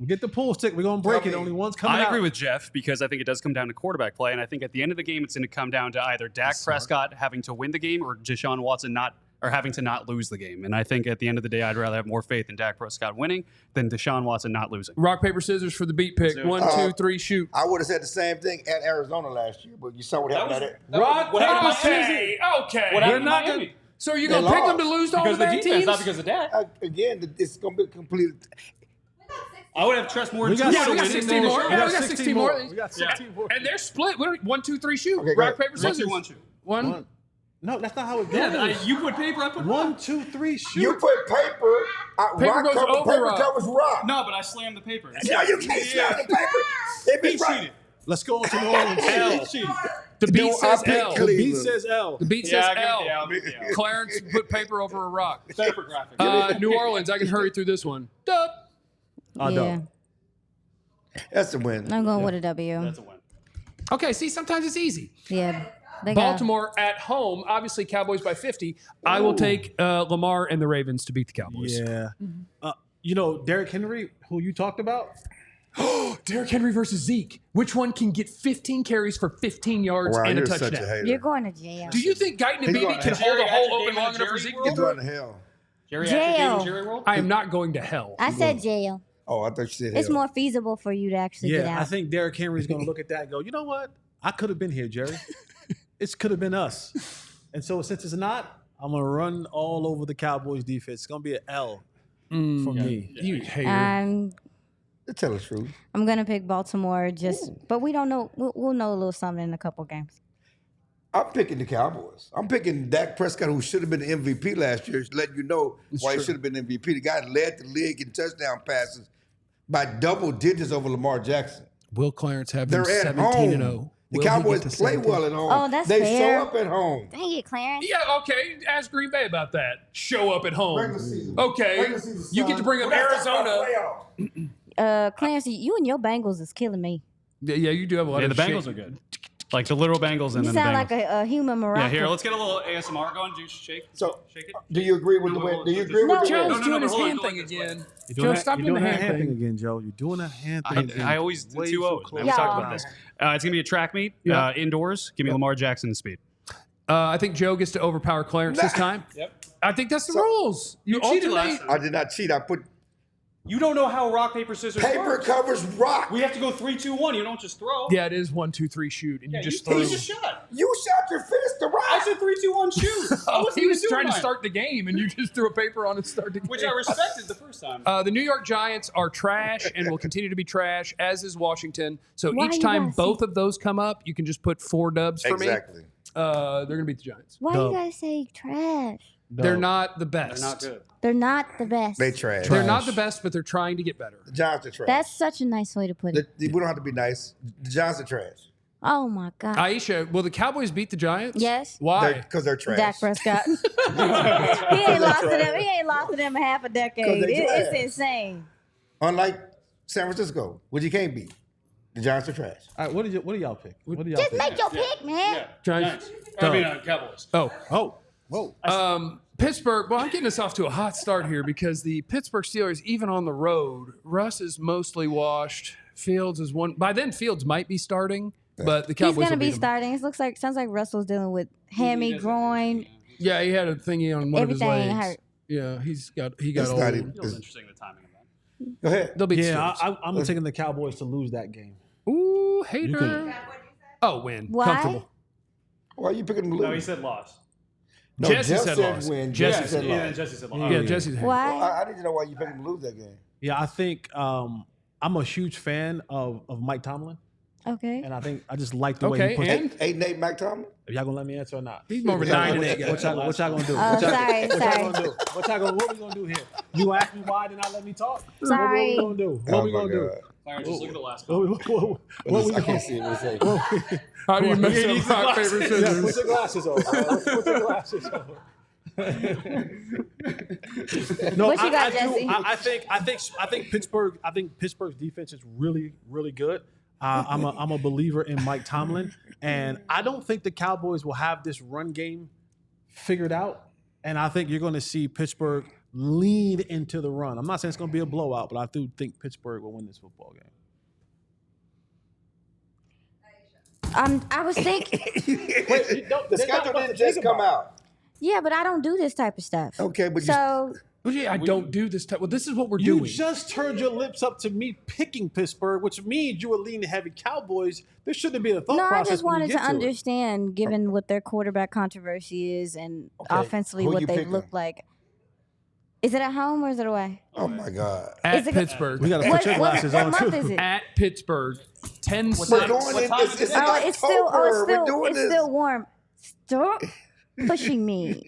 Get the pool stick. We're gonna break Tell it. me. Only one's coming I out. agree with Jeff because I think it does come down to quarterback play, and I think at the end of the game, it's going to come down to either Dak Prescott having to win the game or Deshaun Watson having to not lose the game. And I think at the end of the day, I'd rather have more faith in Dak Prescott winning than Deshaun Watson not losing. Rock, paper, scissors for the beat pick. do it. 1, 2, 3, shoot. I would have said the same thing at Arizona last year, but you saw what happened at it. Rock, What happened to paper, Miami? scissors. Okay. What happened to not Miami? gonna- So are you They going to pick them lost. to lose to all Because the of the bad defense, teams? not because of Dak. Again, it's going to be complete. I would have trust more in We got Yeah, we got 16 16 more. We Yeah, got we got 16 more. We got 16 more. And they're split. What are we, 1, 2, 3, shoot. Okay, go Rock, ahead. paper, scissors. 1, 2, 1, 2. One. No, that's not how it goes. Yeah, you put paper, I put rock. 1, 2, 3, shoot. You put paper, Paper rock goes cover, over paper rock. covers rock. No, but I slammed the paper. No, you can't slam the paper. If He it's right. cheated. Let's go on to New Orleans. L. He cheated. The beat No, says I picked L. The Cleveland. beat says L. The beat Yeah, says I agree. L. Yeah, I'll give you the L. Clarence put paper over a rock. Typographic. New Orleans, I can hurry through this one. Dub. Yeah, That's a win. I'm going with a W. That's a win. Okay, see, sometimes it's easy. Yeah. They got- Baltimore at home, obviously Cowboys by 50. I will take Lamar and the Ravens to beat the Cowboys. Yeah. You know, Derrick Henry, who you talked about, Derrick Henry versus Zeke. Which one can get 15 carries for 15 yards Wow, and a you're such a touchdown? hater. You're going to jail. Do you think Guyton and He's Beebe going- can Jerry hold a got hole your open game long in enough for Jerry Zeke to world? get He's through? going to hell. Jerry Jail. Jerry World? I am not going to hell. I said jail. Oh, I thought you said It's hell. more feasible for you to actually get yeah, out. I think Derrick Henry's going to look at that and go, you know what? I could have been here, Jerry. It could have been us. And so since it's not, I'm going to run all over the Cowboys defense. It's going to be an L for me. You hater. Tell the truth. I'm gonna pick Baltimore. But we don't know. We'll know a little something in a couple games. I'm picking the Cowboys. I'm picking Dak Prescott, who should have been the MVP last year, letting you know why he should have been MVP. The guy led the league in touchdown passes by double digits over Lamar Jackson. Will Clarence have them They're at 17 home. and 0? The Will he Cowboys get to play 17? well at home. Oh, that's they fair. show up at home. Dang it, Clarence. Yeah, okay. Ask Green Bay about that. Show up at home. Regular season. Okay. Regular season, You get to son. bring up But that's not Arizona. playoff. Clarence, you and your Bengals is killing me. Yeah, you do have a lot Yeah, of the Bengals shit. are good. Like the literal Bengals and You then the sound Bengals. like a human miracle. Yeah, here, let's get a little ASMR going. Juice, shake. So, Shake it. do you agree with the win? Do you agree No. with the Joe's win? No, doing but his hold on, hand go thing like this way. again. You're Joe, doing, stop you're doing doing the that hand thing. again, Joe. You're doing that hand thing. I always do Way 2 too O's. close. We talked Yeah. about this. It's going to be a track meet, indoors. Give me Lamar Jackson and speed. I think Joe gets to overpower Clarence this time. Yep. I think that's the rules. You cheated alternate. last time. I did not cheat. I put You don't know how rock, paper, scissors paper works. covers rock. We have to go 3, 2, 1. You don't just throw. Yeah, it is 1, 2, 3 shoot, and Yeah, you just you threw. just shot. You shot your fist to rock. I said 3, 2, 1, shoot. I wasn't He was even doing trying to mine, start the game, and you just threw a paper on and started the game. which I respected the first time. The New York Giants are trash and will continue to be trash, as is Washington. So Why each you time guys both of those come up, you can just put 4 dubs for Exactly. me. They're going to beat the Giants. Why No. you guys say trash? They're not the best. They're not good. They're not the best. They trash. They're not the best, but they're trying to get better. The Giants are trash. That's such a nice way to put it. We don't have to be nice. The Giants are trash. Oh my God. Aisha, will the Cowboys beat the Giants? Yes. Why? Because they're trash. Dak Prescott. he ain't lost to them. He ain't lost to them in half a decade. they It's trash. insane. Unlike San Francisco, which you can't beat. The Giants are trash. All right, what do y'all pick? What do y'all Just pick? make your pick, man. Giants. Cowboys. Oh. Oh, whoa. Pittsburgh, well, I'm getting us off to a hot start here because the Pittsburgh Steelers, even on the road, Russ is mostly washed. Fields is one. By then, Fields might be starting, but the He's Cowboys gonna will be beat him. starting. It sounds like Russell's dealing with hammy, groin. Yeah, he had a thingy on one of his Everything legs. hurt. Yeah, he got It's old. not even- Feels interesting, the timing of that. Go ahead. They'll beat the Yeah, Steelers. I'm taking the Cowboys to lose that game. Ooh, hater. can- Oh, win. Why? Comfortable. Why are you picking them to lose? No, he said loss. No, Jesse Jeff said loss. win. Jesse Jesse said Yeah, loss. Jesse said Yeah, loss. Jesse's a hater. Why? I need to know why you picked them to lose that game. Yeah, I think I'm a huge fan of Mike Tomlin, Okay. and I think I just like the way Okay, he puts. and 8-8 Mike Tomlin? Are y'all gonna let me answer or not? he's more of a 9 and 8 guy. What y'all gonna do? Oh, What y'all sorry. gonna do? What we gonna do here? You asked me why, then I let me talk. Sorry. What we gonna do? Oh What we my gonna do? God. Clarence, just look at the last What one. we I gonna can't see it. What it say. How do you mess He needs up his rock, paper, glasses. Yeah, scissors? put your glasses on. Put your glasses on. No, What you got, do- Jesse? I think Pittsburgh. I think Pittsburgh's defense is really, really good. I'm a believer in Mike Tomlin, and I don't think the Cowboys will have this run game figured out. And I think you're going to see Pittsburgh lean into the run. I'm not saying it's going to be a blowout, but I do think Pittsburgh will win this football game. I was thinking. The schedule didn't just come out. Yeah, but I don't do this type of stuff. Okay, but So Well, yeah, I don't do this type. Well, this is what we're You doing. just turned your lips up to me picking Pittsburgh, which means you were leaning heavy Cowboys. There shouldn't be a thought No, I process. just when you wanted to get it. understand, given what their quarterback controversy is and offensively who what you they picking? look like. Is it at home or is it away? Oh my God. At Is it- Pittsburgh. We got to put your glasses what on month too. is it? At Pittsburgh. 10 We're cents. going in. It's in Oh, it's still, October. We're doing it's this. still warm. Stop pushing me.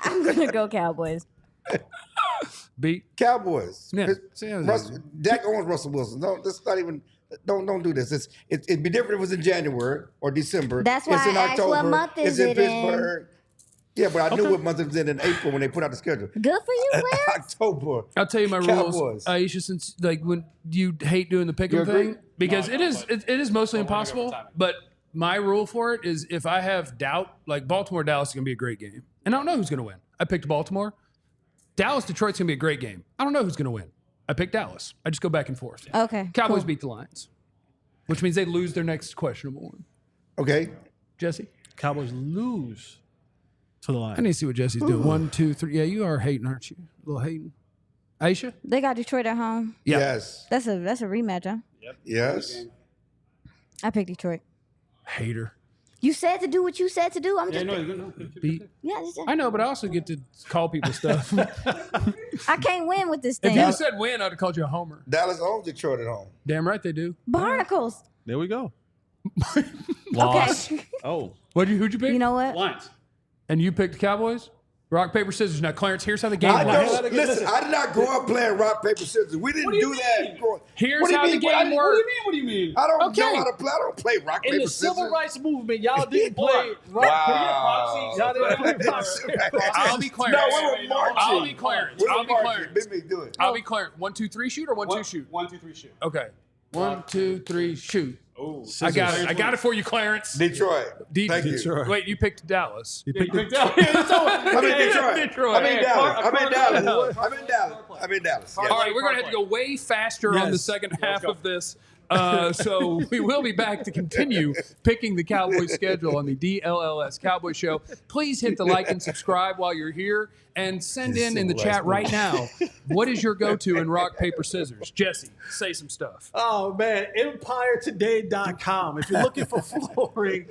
I'm gonna go Cowboys. Beat. Cowboys. Yeah. Dak owns Russell Wilson. No, this is not even. Don't do this. It'd be different if it was in January or December. That's why it's in I asked October. what month is it's in it in. Pittsburgh. Yeah, but I knew what month it was in April when they put out the schedule. Good for you, Clarence. October. I'll tell you my Cowboys. rules, Aisha. Since like when you hate doing the pick'em You agree? thing, because it is mostly impossible. But my rule for it is if I have doubt, like Baltimore Dallas is gonna be a great game, and I don't know who's gonna win. I picked Baltimore. Dallas Detroit's gonna be a great game. I don't know who's gonna win. I picked Dallas. I just go back and forth. Okay. Cowboys cool. beat the Lions, which means they lose their next questionable one. Okay. Jesse, Cowboys lose to the I Lions. need to see what Jesse's doing. 1, 2, 3. Yeah, you are hating, aren't you? A little hating. Aisha? They got Detroit at home. Yeah. Yes. That's a rematch, huh? Yes. I picked Detroit. Hater. You said to do what you said to do. I'm just Beat. yeah. Just, I know, but I also get to call people stuff. I can't win with this If thing. you had said win, I'd have called you a homer. Dallas owns Detroit at home. Damn right they do. Barnacles. There we go. Okay. Oh. Who'd you pick? You know what? Lions. And you picked the Cowboys? Rock, paper, scissors. Now, Clarence, here's how the game I works. don't listen. I did not grow up playing rock paper scissors. We didn't do that. Here's What do you how the mean? game works. What do you mean? I don't Okay. know how to play. I don't play rock In paper the scissors. civil rights movement, y'all didn't play rock. Y'all didn't play proxy. I'll be Clarence. No, we were marching. I'll be Clarence. I'll be Clarence. Big do it. I'll be Clarence. 1, 2, 3 shoot or 1, 2 shoot? 1, 2, 3, shoot. Okay. 1, 2, 3 shoot. Oh, I got it. I got it for you, Clarence. Detroit. Thank you. Detroit. Wait, you picked Dallas. You picked it. I'm in Detroit. Detroit. I'm in Dallas. I'm in Dallas. Dallas. I'm in Dallas. I'm in Dallas. All right, we're going to have to go way faster on the Yes. second half of this. So we will be back to continue picking the Cowboys schedule on the DLLS Cowboy Show. Please hit the like and subscribe while you're here, and send in the chat right now. What is your go-to in rock, paper, scissors? Jesse, say some stuff. Oh man, EmpireToday.com. If you're looking for flooring,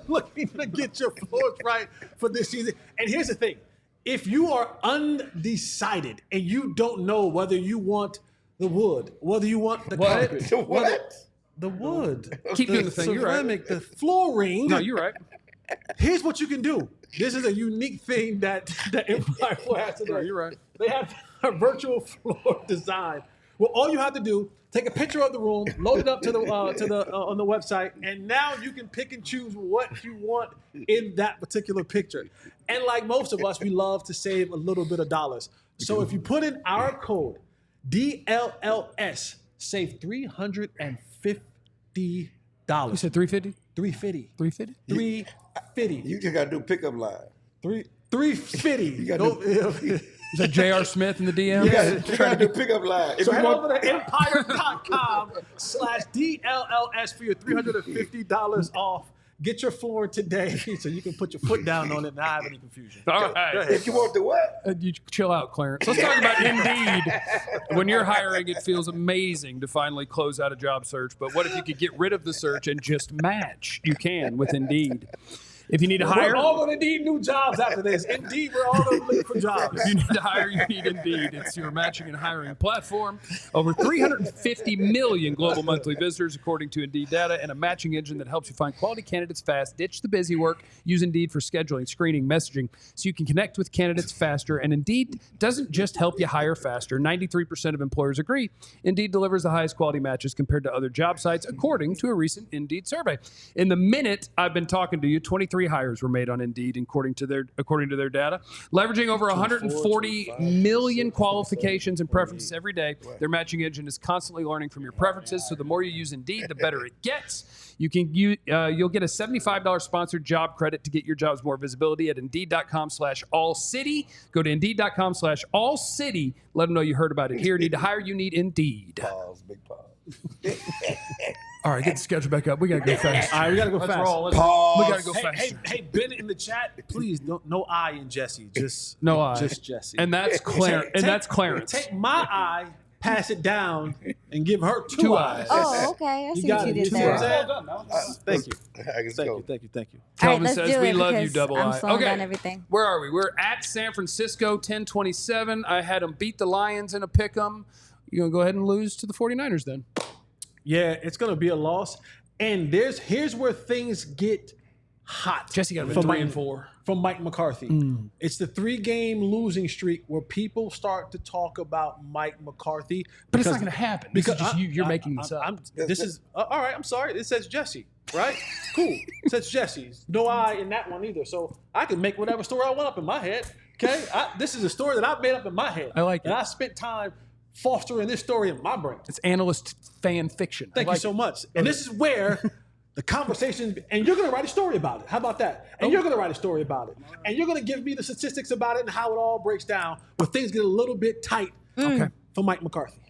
looking to get your floors right for this season. And here's the thing: if you are undecided and you don't know whether you want the wood, whether you want the carpet, The what? the wood, Keep doing the thing. You're right. ceramic, the flooring. No, you're right. Here's what you can do. This is a unique thing that Empire has today. No, you're right. They have a virtual floor design. Well, all you have to do, take a picture of the room, load it up to the on the website, and now you can pick and choose what you want in that particular picture. And like most of us, we love to save a little bit of dollars. So if you put in our code DLLS, save $350. You said 350? 350. 350? 350. You just got to do pickup line. 350. You got to Is that J.R. Smith in the DM? you got to do pickup line. If So you head want, over to empire.com/DLLS for your $350 off. Get your floor today so you can put your foot down on it and not have any confusion. All right. if you want the what? You chill out, Clarence. Let's talk about Indeed. When you're hiring, it feels amazing to finally close out a job search. But what if you could get rid of the search and just match? You can with Indeed. If you need to hire, We're all going to need new jobs after this. Indeed, we're all going to look for jobs. if you need to hire, you need Indeed. It's your matching and hiring platform. Over 350 million global monthly visitors, according to Indeed data, and a matching engine that helps you find quality candidates fast. Ditch the busy work. Use Indeed for scheduling, screening, messaging, so you can connect with candidates faster. And Indeed doesn't just help you hire faster. 93% of employers agree. Indeed delivers the highest quality matches compared to other job sites, according to a recent Indeed survey. In the minute I've been talking to you, 23 hires were made on Indeed, according to their data. Leveraging over 140 million qualifications and preferences every day, their matching engine is constantly learning from your preferences. So the more you use Indeed, the better it gets. You'll get a $75 sponsored job credit to get your jobs more visibility at Indeed.com/AllCity. Go to Indeed.com/AllCity. Let them know you heard about it here. Need to hire? You need Indeed. Pause, big pause. All right, get the schedule back up. We got to go fast. All right, we gotta go fast. roll. Let's Pause. We got to go Hey, fast. hey, Ben in the chat, please, no I in Jesse. Just No I. Just Jesse. And that's Clarence. Take my eye, pass it down, and give her two Two eyes. eyes. Oh, okay. I see got what you it. did You see there. what I'm saying? Well done, Mel. Thank you. Thank Thank you. All right, Calvin let's says, do we it love you, because double I'm I. slowing Okay. down everything. Where are we? We're at San Francisco, 10-27. I had them beat the Lions in a pick 'em. You going to go ahead and lose to the 49ers then? Yeah, it's gonna be a loss. And here's where things get hot. Jesse got from 3 and 4. From Mike McCarthy. It's the 3-game losing streak where people start to talk about Mike McCarthy. But it's not going to happen. This is just you're making this up. All right, I'm sorry. It says Jesse, right? Cool. It says Jesse. No I in that one either. So I can make whatever story I want up in my head. Okay? This is a story that I've made up in my head. I like it. And I spent time fostering this story in my brain. It's analyst fan fiction. Thank you so much. And this is where the conversation, and you're going to write a story about it. How about that? And you're going to write a story about it. And you're going to give me the statistics about it and how it all breaks down where things get a little bit tight for Mike McCarthy.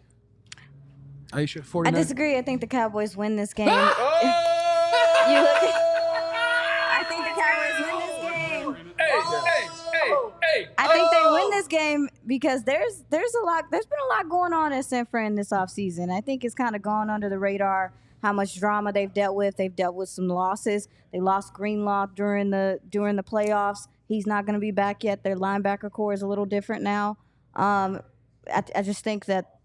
Aisha, I 49. disagree. I think the Cowboys win this game. Oh! You look I think the Cowboys win this game. Hey. I think they win this game because there's been a lot going on at San Fran this offseason. I think it's kind of gone under the radar how much drama they've dealt with. They've dealt with some losses. They lost Greenlaw during the playoffs. He's not going to be back yet. Their linebacker core is a little different now. I just think that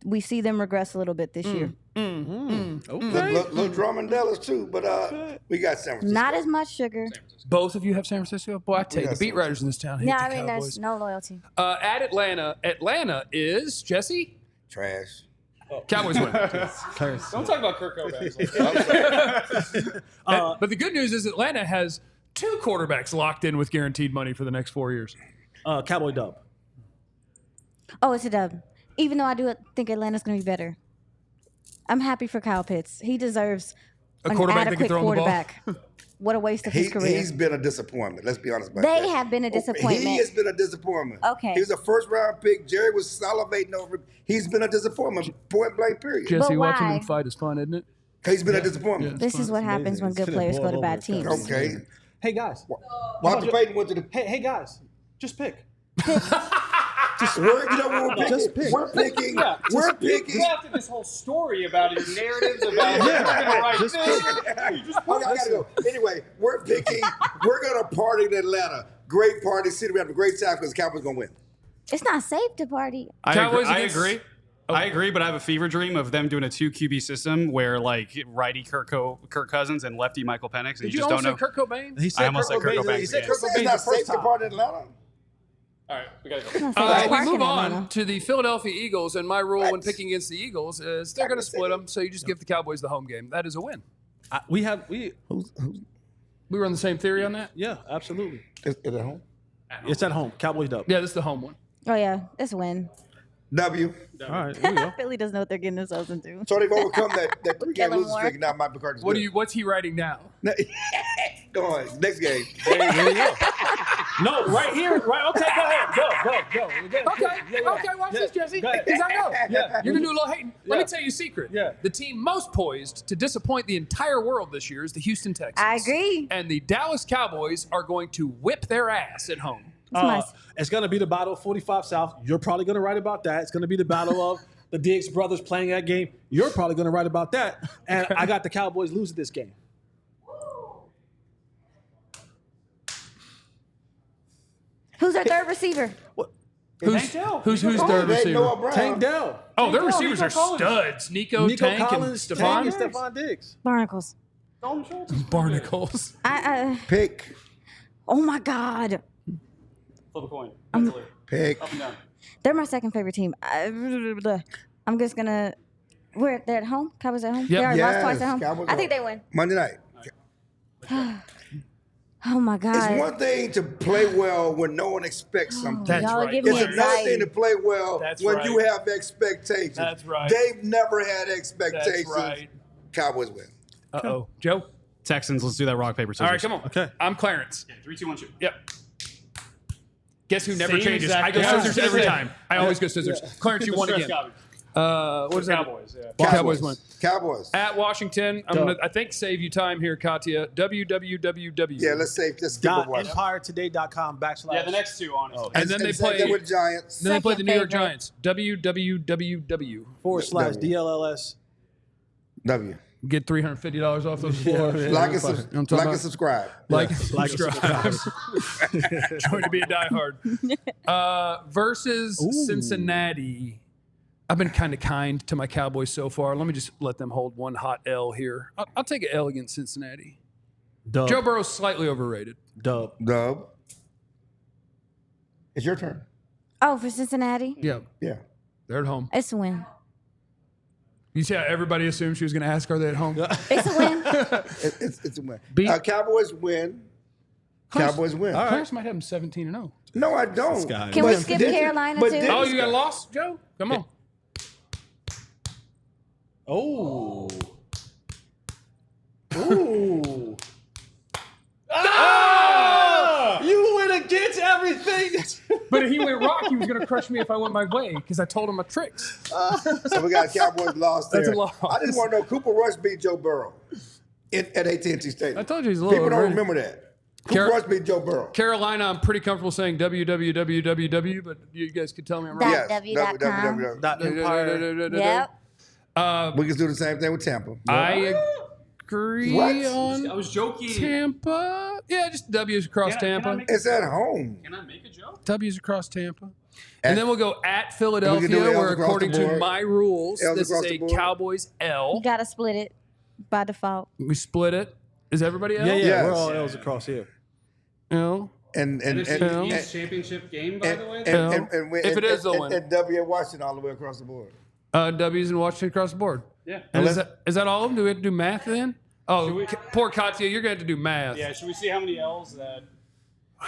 we see them regress a little bit this year. Okay. Little drum and Dallas too, but we got San Francisco. Not as much sugar. Both of you have San Francisco? Boy, I tell you, the beat writers in this town hate Yeah, the I mean, Cowboys. there's no loyalty. At Atlanta. Atlanta is, Jesse? Trash. Cowboys win. Don't talk about Kirk Cousins. But the good news is Atlanta has 2 quarterbacks locked in with guaranteed money for the next 4 years. Cowboy dub. Oh, it's a dub. Even though I do think Atlanta's going to be better. I'm happy for Kyle Pitts. He deserves A quarterback that can adequate throw him the ball. quarterback. What a waste of his career. He's been a disappointment. Let's be honest about that. They have been a disappointment. He has been a disappointment. Okay. He was a first-round pick. Jerry was salivating over him. He's been a disappointment, point blank, period. Jesse, But watching why? them fight is fun, isn't it? He's been a disappointment. This is what happens when good players go to bad teams. Okay. Hey, guys. Walter Payton went to the... Hey, guys. Just pick. We're picking. We're picking. We're picking. You drafted this whole story about your narratives about you're going to write this. I gotta go. Anyway, we're picking. We're gonna party in Atlanta. Great party city. We have a great time because the Cowboys gonna win. It's not safe to party. Cowboys I against- agree. I agree, but I have a fever dream of them doing a 2 QB system where like righty Kirk Cousins and lefty Michael Penix. And Did you you just don't almost say know. Kurt Cobain? He said I almost said Kurt Cobain. He said again. Kurt It's Cobain not the safe first to time. party in Atlanta. All right, we got to It's go. not safe All to right, we park in move on Atlanta. to the Philadelphia Eagles, and my rule when picking against the Eagles is they're going to split them, so you just give the Cowboys the home game. That is a win. We We were on the same theory on that? yeah, absolutely. Is it at home? It's at home. Cowboys dub. Yeah, this is the home one. Oh, yeah. It's a win. W. All right, here we go. Philly doesn't know what they're getting themselves into. So they've overcome that 3-game Kellen losing Moore. streak. Now Mike McCarthy's What's he writing now? Go on. Next game. There you go. No, right here. Right. Okay, go ahead. Go. Okay, watch this, Jesse. Go ahead. Because I know. Yeah. You're going to do a little hating. Let me Yeah. tell you a secret. Yeah. The team most poised to disappoint the entire world this year is the Houston Texans. I agree. And the Dallas Cowboys are going to whip their ass at home. It's nice. It's going to be the battle of 45 South. You're probably going to write about that. It's going to be the battle of the Diggs brothers playing that game. You're probably going to write about that. And I got the Cowboys losing this game. Who's our third receiver? Who's third Noah receiver? Brown. Tank Dell. Oh, their receivers Nico are Collins. studs. Nico Tank, Collins, and Tank, and Stephon Stephon Diggs. Barnacles. Barnacles. Pick. Oh, my God. Flip a coin. Mentally. Pick. Up and down. They're my second favorite team. I'm just going to. They're at home? Cowboys at home? Yep. They already lost Yes, twice at home? Cowboys I think are- they win. Monday night. Oh, my God. It's one thing to play well when no one expects something. That's Y'all are right. giving It's me another thing anxiety. to play well That's when right. you have expectations. That's right. They've never had expectations. That's right. Cowboys win. Uh-oh. Joe? Texans, let's do that rock, paper, scissors. All right, come on. Okay. I'm Clarence. 3, 2, 1, shoot. Yep. Guess who never Same changes? exact I go thing. scissors every time. I always go scissors. Clarence, you won Stress again. got me. What is that? Cowboys, yeah. Cowboys win. Cowboys. At Washington, I'm going to, I think, save you time here, Katya. www. Yeah, let's skip Washington. EmpireToday.com / Yeah, the next two, honestly. And then they same play thing with Giants. Then they play the New York favorite. Giants. www. / DLLS. W. Get $350 off those floors. Like and subscribe. Like Yeah. and Like and subscribe. Trying to be a diehard. Versus Cincinnati. I've been kind of kind to my Cowboys so far. Let me just let them hold one hot L here. I'll take an L against Cincinnati. Dub. Joe Burrow's slightly overrated. Dub. It's your turn. Oh, for Cincinnati? Yeah, Yeah. they're at home. It's a win. You see how everybody assumed she was going to ask, are they at home? It's a win. It's a win. Beat- Cowboys win. Cowboys win. All right. Clarence might have them 17-0. No, I don't. Can we skip Carolina too? Oh, you got lost, Joe? Come on. Oh. Ooh. You went against everything. But if he went rock, he was going to crush me if I went my way because I told him my tricks. So we got Cowboys lost there. That's a loss. I just want to know, Cooper Rush beat Joe Burrow at AT&T Stadium. I told you he's a little People don't overrated. remember that. Cooper Rush beat Joe Burrow. Carolina, I'm pretty comfortable saying www, but you guys could tell me I'm wrong. Yes. Yes. www.com. Empire. Yep. We can do the same thing with Tampa. I agree What? on I was joking. Tampa. Yeah, just W's across Tampa. It's at home. Can I make a joke? W's across Tampa. And then we'll go at Philadelphia, do L's where across according the to board. my rules, L's this is across a the board. Cowboys L. You gotta split it by default. We split it. Is everybody L? Yeah, Yes. we're all L's across here. L. And And it's L. the East championship game, by the way. If it is, they'll win. And W at Washington all the way across the board. W's in Washington across the board. Yeah. And is that all of them? Do we have to do math then? Oh, poor Katya, you're going to have to do math. Yeah, should we see how many L's that...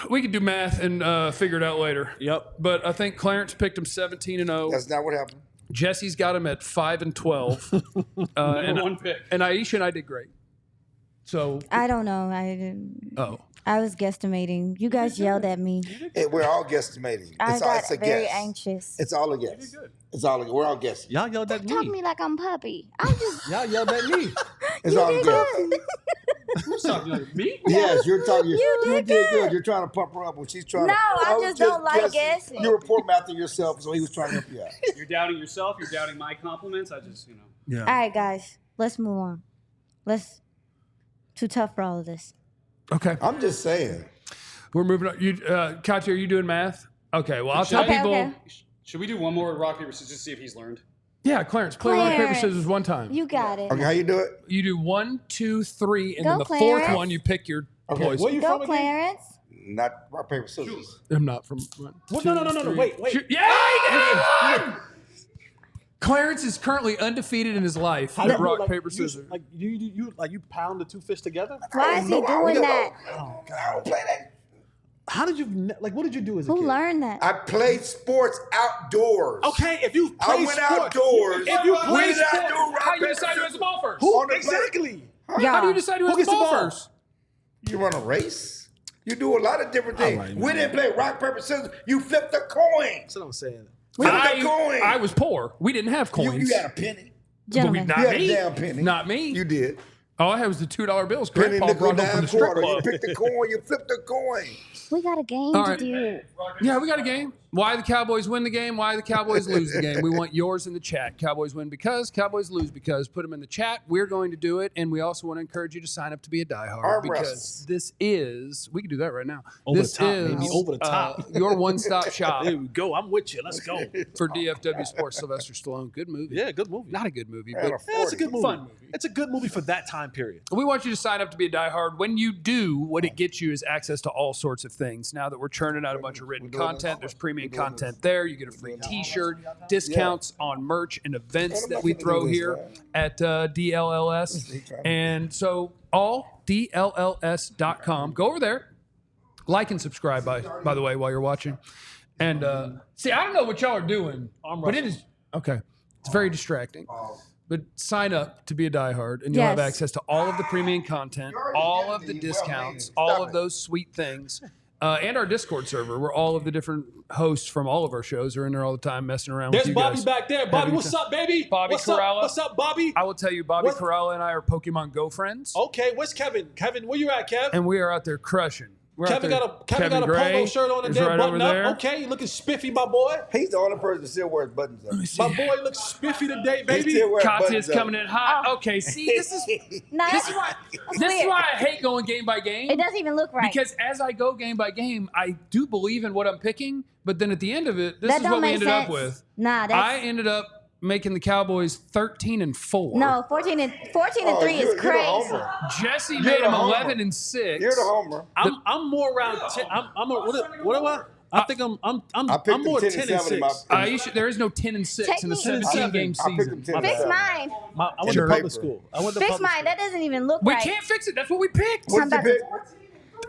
We could do math and figure it out later. Yep. But I think Clarence picked him 17-0. That's not what happened. Jesse's got him at 5-12. and one pick. And Aisha and I did great. So, I don't know. I was guesstimating. You guys yelled at me. We're all guestimating. I It's got a very guess. anxious. It's all a guess. It's all a guess. We're all guessing. Y'all yelled at Talk to me. me like I'm puppy. I'm just. Y'all yelled at me. It's all a did guess. good. Who's talking like me? Yes, you're talking. You did good. You're trying to pump her up when she's trying No, to. I just don't like guessing. guessing. You were poor mouthing yourself, so he was trying to help you out. You're doubting yourself. You're doubting my compliments. I just, Yeah. All right, guys. Let's move on. Too tough for all of this. okay. I'm just saying. We're moving on. Katya, are you doing math? Okay. Well, I'll tell Okay, people. okay. Should we do one more rock, paper, scissors to see if he's learned? Yeah, Clarence, play rock, paper, Clarence. scissors one time. You got it. Okay, how you do it? You do 1, 2, 3, and Go, then the Clarence. fourth one you pick your Okay, poison. Where you Go, from again? Clarence. Not rock paper scissors. I'm not from. What? No. Wait. Yeah, he did! Clarence is currently undefeated in his life How at you do it, rock, like, paper, you- scissors. Like you pound the two fists together? Why is he doing that? Oh God, I don't play that. How did you what did you do as a Who kid? learned that? I played sports outdoors. Okay, if you I play went sports, outdoors. if you We play did not sports, do rock, How you paper, decide who has the ball first? who on the play. exactly? How do you decide who has the gets the ball ball? first? You run a race. You do a lot of different things. right, We man. didn't play rock, paper, scissors. You flip the coin. That's what I'm saying. Flip the coin. I was poor. We didn't have you, coins. you had a penny. Gentlemen. Not You had me. a damn penny. Not me. You did. All I had was the $2 bills. Penny, Grandpa nickel, brought them from dime, the strip quarter. You club. pick the coin. You flip the coin. We got a game All to right. do. Yeah, we got a game. Why the Cowboys win the game, why the Cowboys lose the game. We want yours in the chat. Cowboys win because, Cowboys lose because. Put them in the chat. We're going to do it. And we also want to encourage you to sign up to be a diehard. Arm because wrestles. this is, we can do that right now. Over this the top, is baby. Over the top. your one-stop shop There we go. I'm with you. Let's go. for DFW Sports. Sylvester Stallone. Good movie. Yeah, good movie. Not a good movie, Man, but Yeah, it's a good movie. Fun movie. It's a good movie for that time period. we want you to sign up to be a diehard. When you do, what it gets you is access to all sorts of things. Now that we're churning out a bunch of written content, there's premium content there. You get a free t-shirt, discounts on merch and events that we throw here at DLLS. And so alldlls.com. Go over there. Like and subscribe, by the way, while you're watching. And see, I don't know what y'all are doing, but it is, okay. It's very distracting. But sign up to be a diehard, and you'll have Yes. access to all of the premium content, all of the discounts, all of those sweet things. and our Discord server, where all of the different hosts from all of our shows are in there all the time, messing around There's with you Bobby guys. back there. Bobby, what's up, baby? Bobby what's Corralla. Up? What's up, Bobby? I will tell you, Bobby What? Corralla and I are Pokemon Go friends. Okay, where's Kevin? Kevin, where you at, Kev? And we are out there crushing. We're out Kevin there. got a Gray polo shirt on and is then right button over up. there. Okay, you looking spiffy, my boy. He's the only person that still wears buttons up. My boy looks spiffy today, He baby. still wears Katya's buttons up. coming in hot. Okay, see, this is No, this that's, is why that's this is weird. why I hate going game by game. It doesn't even look right. Because as I go game by game, I do believe in what I'm picking, but then at the end of it, this that is don't what we make ended sense. up with. Nah, that's I ended up making the Cowboys 13-4. no 14 and 3 you're is the crazy. homer. Jesse You're made the him homer. 11-6. You're the homer. I'm more around 10. What am I? I think I picked I'm more them 10 and 10 and 6. There is no 10-6 in a Take me- 17-game I picked them season. 10 and Fix 7. mine. I went Sure. to public school. I went to Fix public mine. That doesn't even look We right. can't fix it. That's what we picked. What did you pick?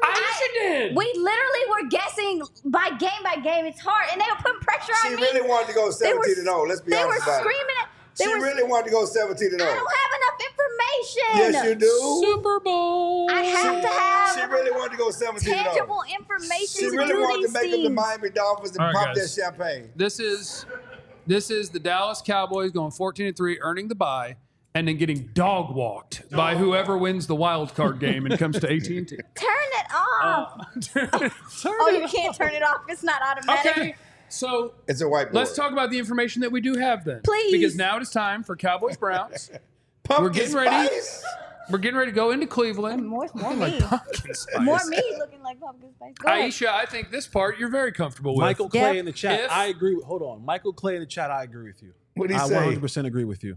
Aisha did. We literally were guessing by game. It's hard, and they were putting pressure on She me. really wanted to go 17-0. Let's be They were honest about it. screaming at. They She were. really wanted to go 17-0. I don't have enough information. Yes, you do. Super Bowl. I have to She have really wanted to go 17-0. tangible information She to really do wanted these to make things. up the Miami Dolphins and All right, pop guys. their champagne. This is the Dallas Cowboys going 14-3, earning the bye, and then getting dog walked by whoever wins the wild card game and comes to AT&T. Turn it off. Oh, You can't turn it off. It's not automatic. Okay, so It's a whiteboard. let's talk about the information that we do have then. Please. Because now it is time for Cowboys Browns. Pumpkin We're getting ready. spice. We're getting ready to go into Cleveland. More Looking me. like pumpkin spice. More me looking like pumpkin spice. Go ahead. Aisha, I think this part you're very comfortable with. Michael Clay Yep. in the chat. If- I agree. Hold on. Michael Clay in the chat. I agree with you. What'd he I say? 100% agree with you.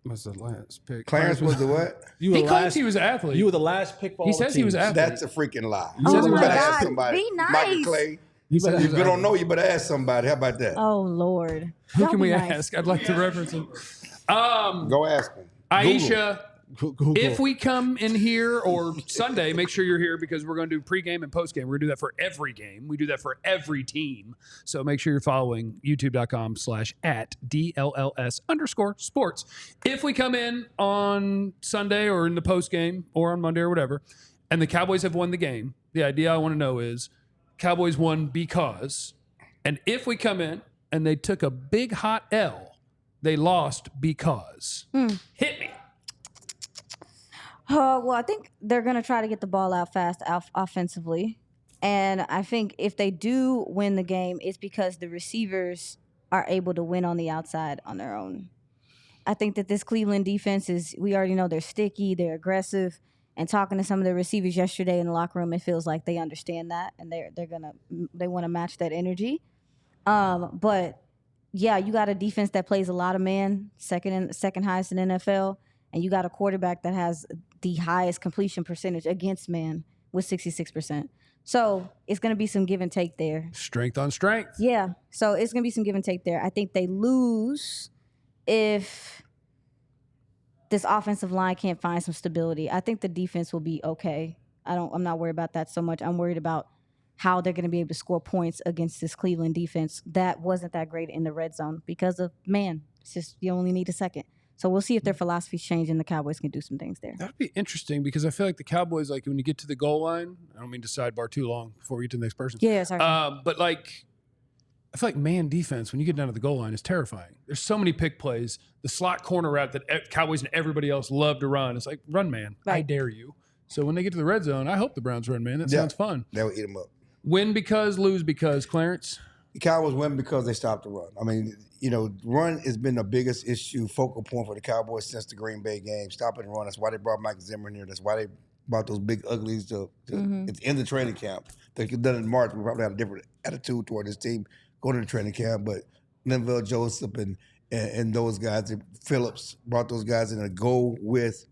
What's the last pick? Clarence was the what? You were He the claims last. he was an athlete. You were the last pick for He all the says he was teams. an athlete. That's a freaking lie. He says Oh he was my an better ask God. somebody. Be nice. Michael Clay. He said he If was you an don't athlete. know, you better ask somebody. How about that? Oh Lord. Who Don't can be we nice. ask? I'd like to reference him. Go ask him. Aisha, Google. if we come in here or Sunday, make sure you're here because we're going to do pregame and postgame. We're going to do that for every game. We do that for every team. So make sure you're following youtube.com/@DLLS_sports. If we come in on Sunday or in the postgame or on Monday or whatever, and the Cowboys have won the game, the idea I want to know is Cowboys won because, and if we come in and they took a big hot L, they lost because. Hit me. Well, I think they're going to try to get the ball out fast offensively. And I think if they do win the game, it's because the receivers are able to win on the outside on their own. I think that this Cleveland defense we already know they're sticky, they're aggressive. And talking to some of the receivers yesterday in the locker room, it feels like they understand that and they want to match that energy. But yeah, you got a defense that plays a lot of man, second highest in NFL, and you got a quarterback that has the highest completion percentage against man with 66%. So it's going to be some give and take there. Strength on strength. Yeah, so it's going to be some give and take there. I think they lose if this offensive line can't find some stability. I think the defense will be okay. I'm not worried about that so much. I'm worried about how they're going to be able to score points against this Cleveland defense that wasn't that great in the red zone because of man. It's just you only need a second. So we'll see if their philosophies change and the Cowboys can do some things there. That'd be interesting because I feel like the Cowboys, like when you get to the goal line, I don't mean to sidebar too long before we get to the next person. Yeah, sorry. But like, I feel like man defense when you get down to the goal line is terrifying. There's so many pick plays. The slot corner route that Cowboys and everybody else love to run. It's like run man, I Right. dare you. So when they get to the red zone, I hope the Browns run man. That sounds fun. They'll eat them up. Win because, lose because, Clarence. The Cowboys win because they stopped the run. I mean, run has been the biggest issue, focal point for the Cowboys since the Green Bay game. Stopping the run. That's why they brought Mike Zimmer in here. That's why they brought those big uglies to at the end of training camp. They could have done it in March. We probably had a different attitude toward this team going to the training camp. But Linval Joseph and those guys, and Phillips brought those guys in to go with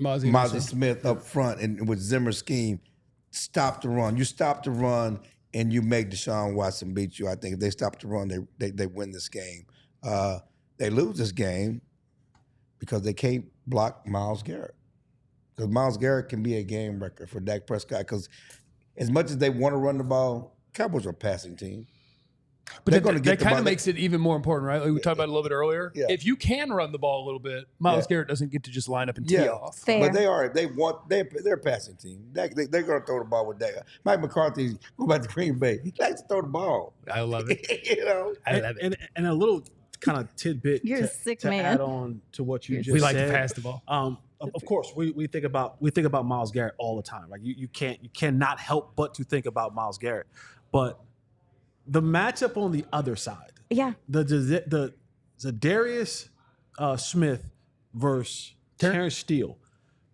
Mozzie Smith up front and with Zimmer's scheme. Stop the run. You stop the run and you make Deshaun Watson beat you. I think if they stop the run, they win this game. They lose this game because they can't block Myles Garrett. Because Myles Garrett can be a game wrecker for Dak Prescott. Because as much as they want to run the ball, Cowboys are a passing team. But they're going to get that kind the of ball. makes it even more important, right? Like we talked about it a little bit earlier. Yeah. If you can run the ball a little bit, Myles Garrett doesn't get to just line up and tee Yeah. off. Fair. But they're a passing team. They're going to throw the ball with Dak. Mike McCarthy, go back to Green Bay. He likes to throw the ball. I love it. You know? I love it. And a little kind of tidbit You're to, a sick to man. add on to what you just We like said. to pass the ball. Of course, we think about Myles Garrett all the time. Like you cannot help but to think about Myles Garrett. But the matchup on the other side, Yeah. the Zadarius Smith versus Terrence Steele,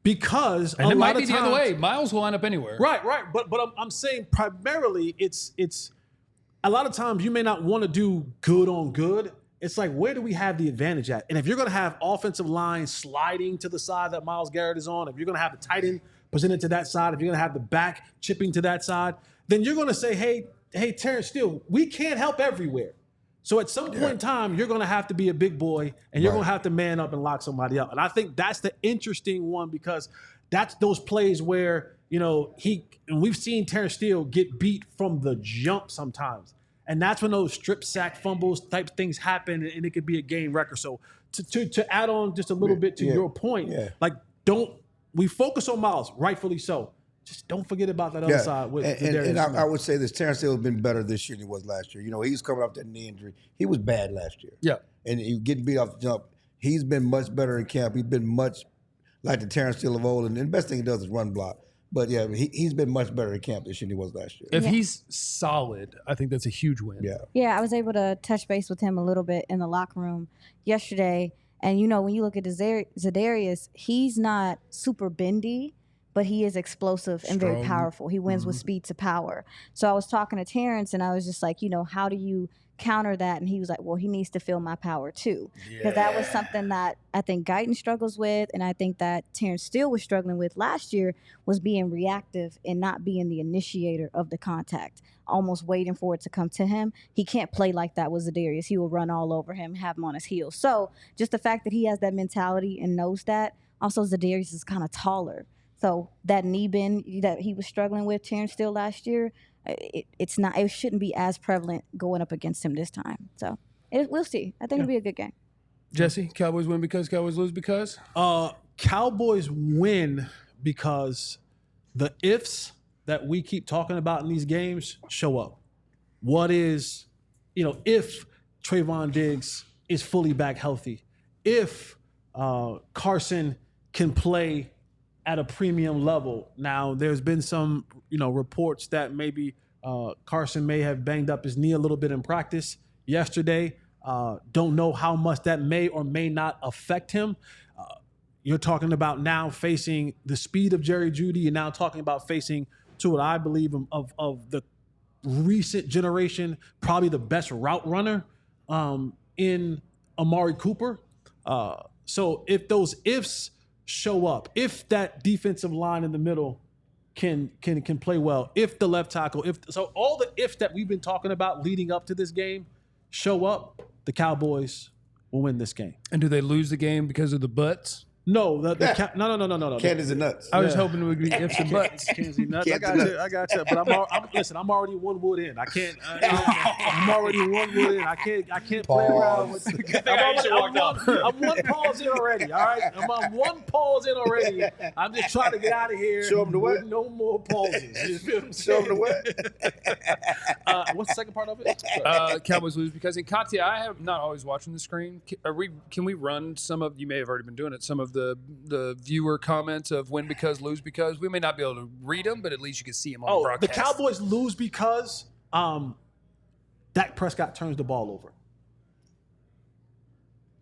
because And a it lot might of be the other times- way. Miles will line up anywhere. Right. But I'm saying primarily it's a lot of times you may not want to do good on good. It's like, where do we have the advantage at? And if you're going to have offensive line sliding to the side that Myles Garrett is on, if you're going to have the tight end presented to that side, if you're going to have the back chipping to that side, then you're going to say, hey, Terrence Steele, we can't help everywhere. So at some point in time, you're going to have to be a big boy and you're going to have to man up and lock somebody up. And I think that's the interesting one, because that's those plays where, and we've seen Terrence Steele get beat from the jump sometimes. And that's when those strip sack fumbles type things happen, and it could be a game record. So to add on just a little bit to your point, we focus on Myles, rightfully so. Just don't forget about that other side with Zadarius and Smith. I would say this: Terrence Hill has been better this year than he was last year. He was coming off that knee injury. He was bad last year. Yeah. And he getting beat off the jump. He's been much better in camp. He's been much like the Terrence Hill of old. And the best thing he does is run block. But yeah, he's been much better in camp this year than he was last year. If he's solid, I think that's a huge win. Yeah. Yeah, I was able to touch base with him a little bit in the locker room yesterday. And, when you look at Zadarius, he's not super bendy, but he is explosive and very powerful. He wins with speed to power. So I was talking to Terrence, and I was just like, how do you counter that? And he was like, well, he needs to feel my power too. Because that was something that I think Guyton struggles with, and I think that Terrence Steele was struggling with last year, was being reactive and not being the initiator of the contact, almost waiting for it to come to him. He can't play like that with Zadarius. He will run all over him, have him on his heels. So just the fact that he has that mentality and knows that. Also, Zadarius is kind of taller. So that knee bend that he was struggling with, Terrence Steele last year, it shouldn't be as prevalent going up against him this time. So we'll see. I think it'll be a good game. Jesse, Cowboys win because Cowboys lose because? Cowboys win because the ifs that we keep talking about in these games show up. What is, if Trayvon Diggs is fully back healthy, if Carson can play at a premium level. Now, there's been some, reports that maybe Carson may have banged up his knee a little bit in practice yesterday. Don't know how much that may or may not affect him. You're talking about now facing the speed of Jerry Jeudy. You're now talking about facing, to what I believe of the recent generation, probably the best route runner in Amari Cooper. So if those ifs show up, if that defensive line in the middle can play well, if the left tackle, so all the ifs that we've been talking about leading up to this game show up, the Cowboys will win this game. And do they lose the game because of the butts? No, no. Candies and nuts. I was hoping it would be ifs and buts. Kenzie nuts. I got you. But I'm already one wood in. I can't. I'm already one wood in. I can't play around with. I'm one pause in already. All right, I'm one pause in already. I'm just trying to get out of here. Show them the what? No more pauses. You feel what I'm Show saying? them the what? What's the second part of it? Cowboys lose because in Katya, I have not always watching the screen. Can we run some of? You may have already been doing it. Some of the viewer comments of win because, lose because. We may not be able to read them, but at least you can see them on the broadcast. The Cowboys lose because Dak Prescott turns the ball over.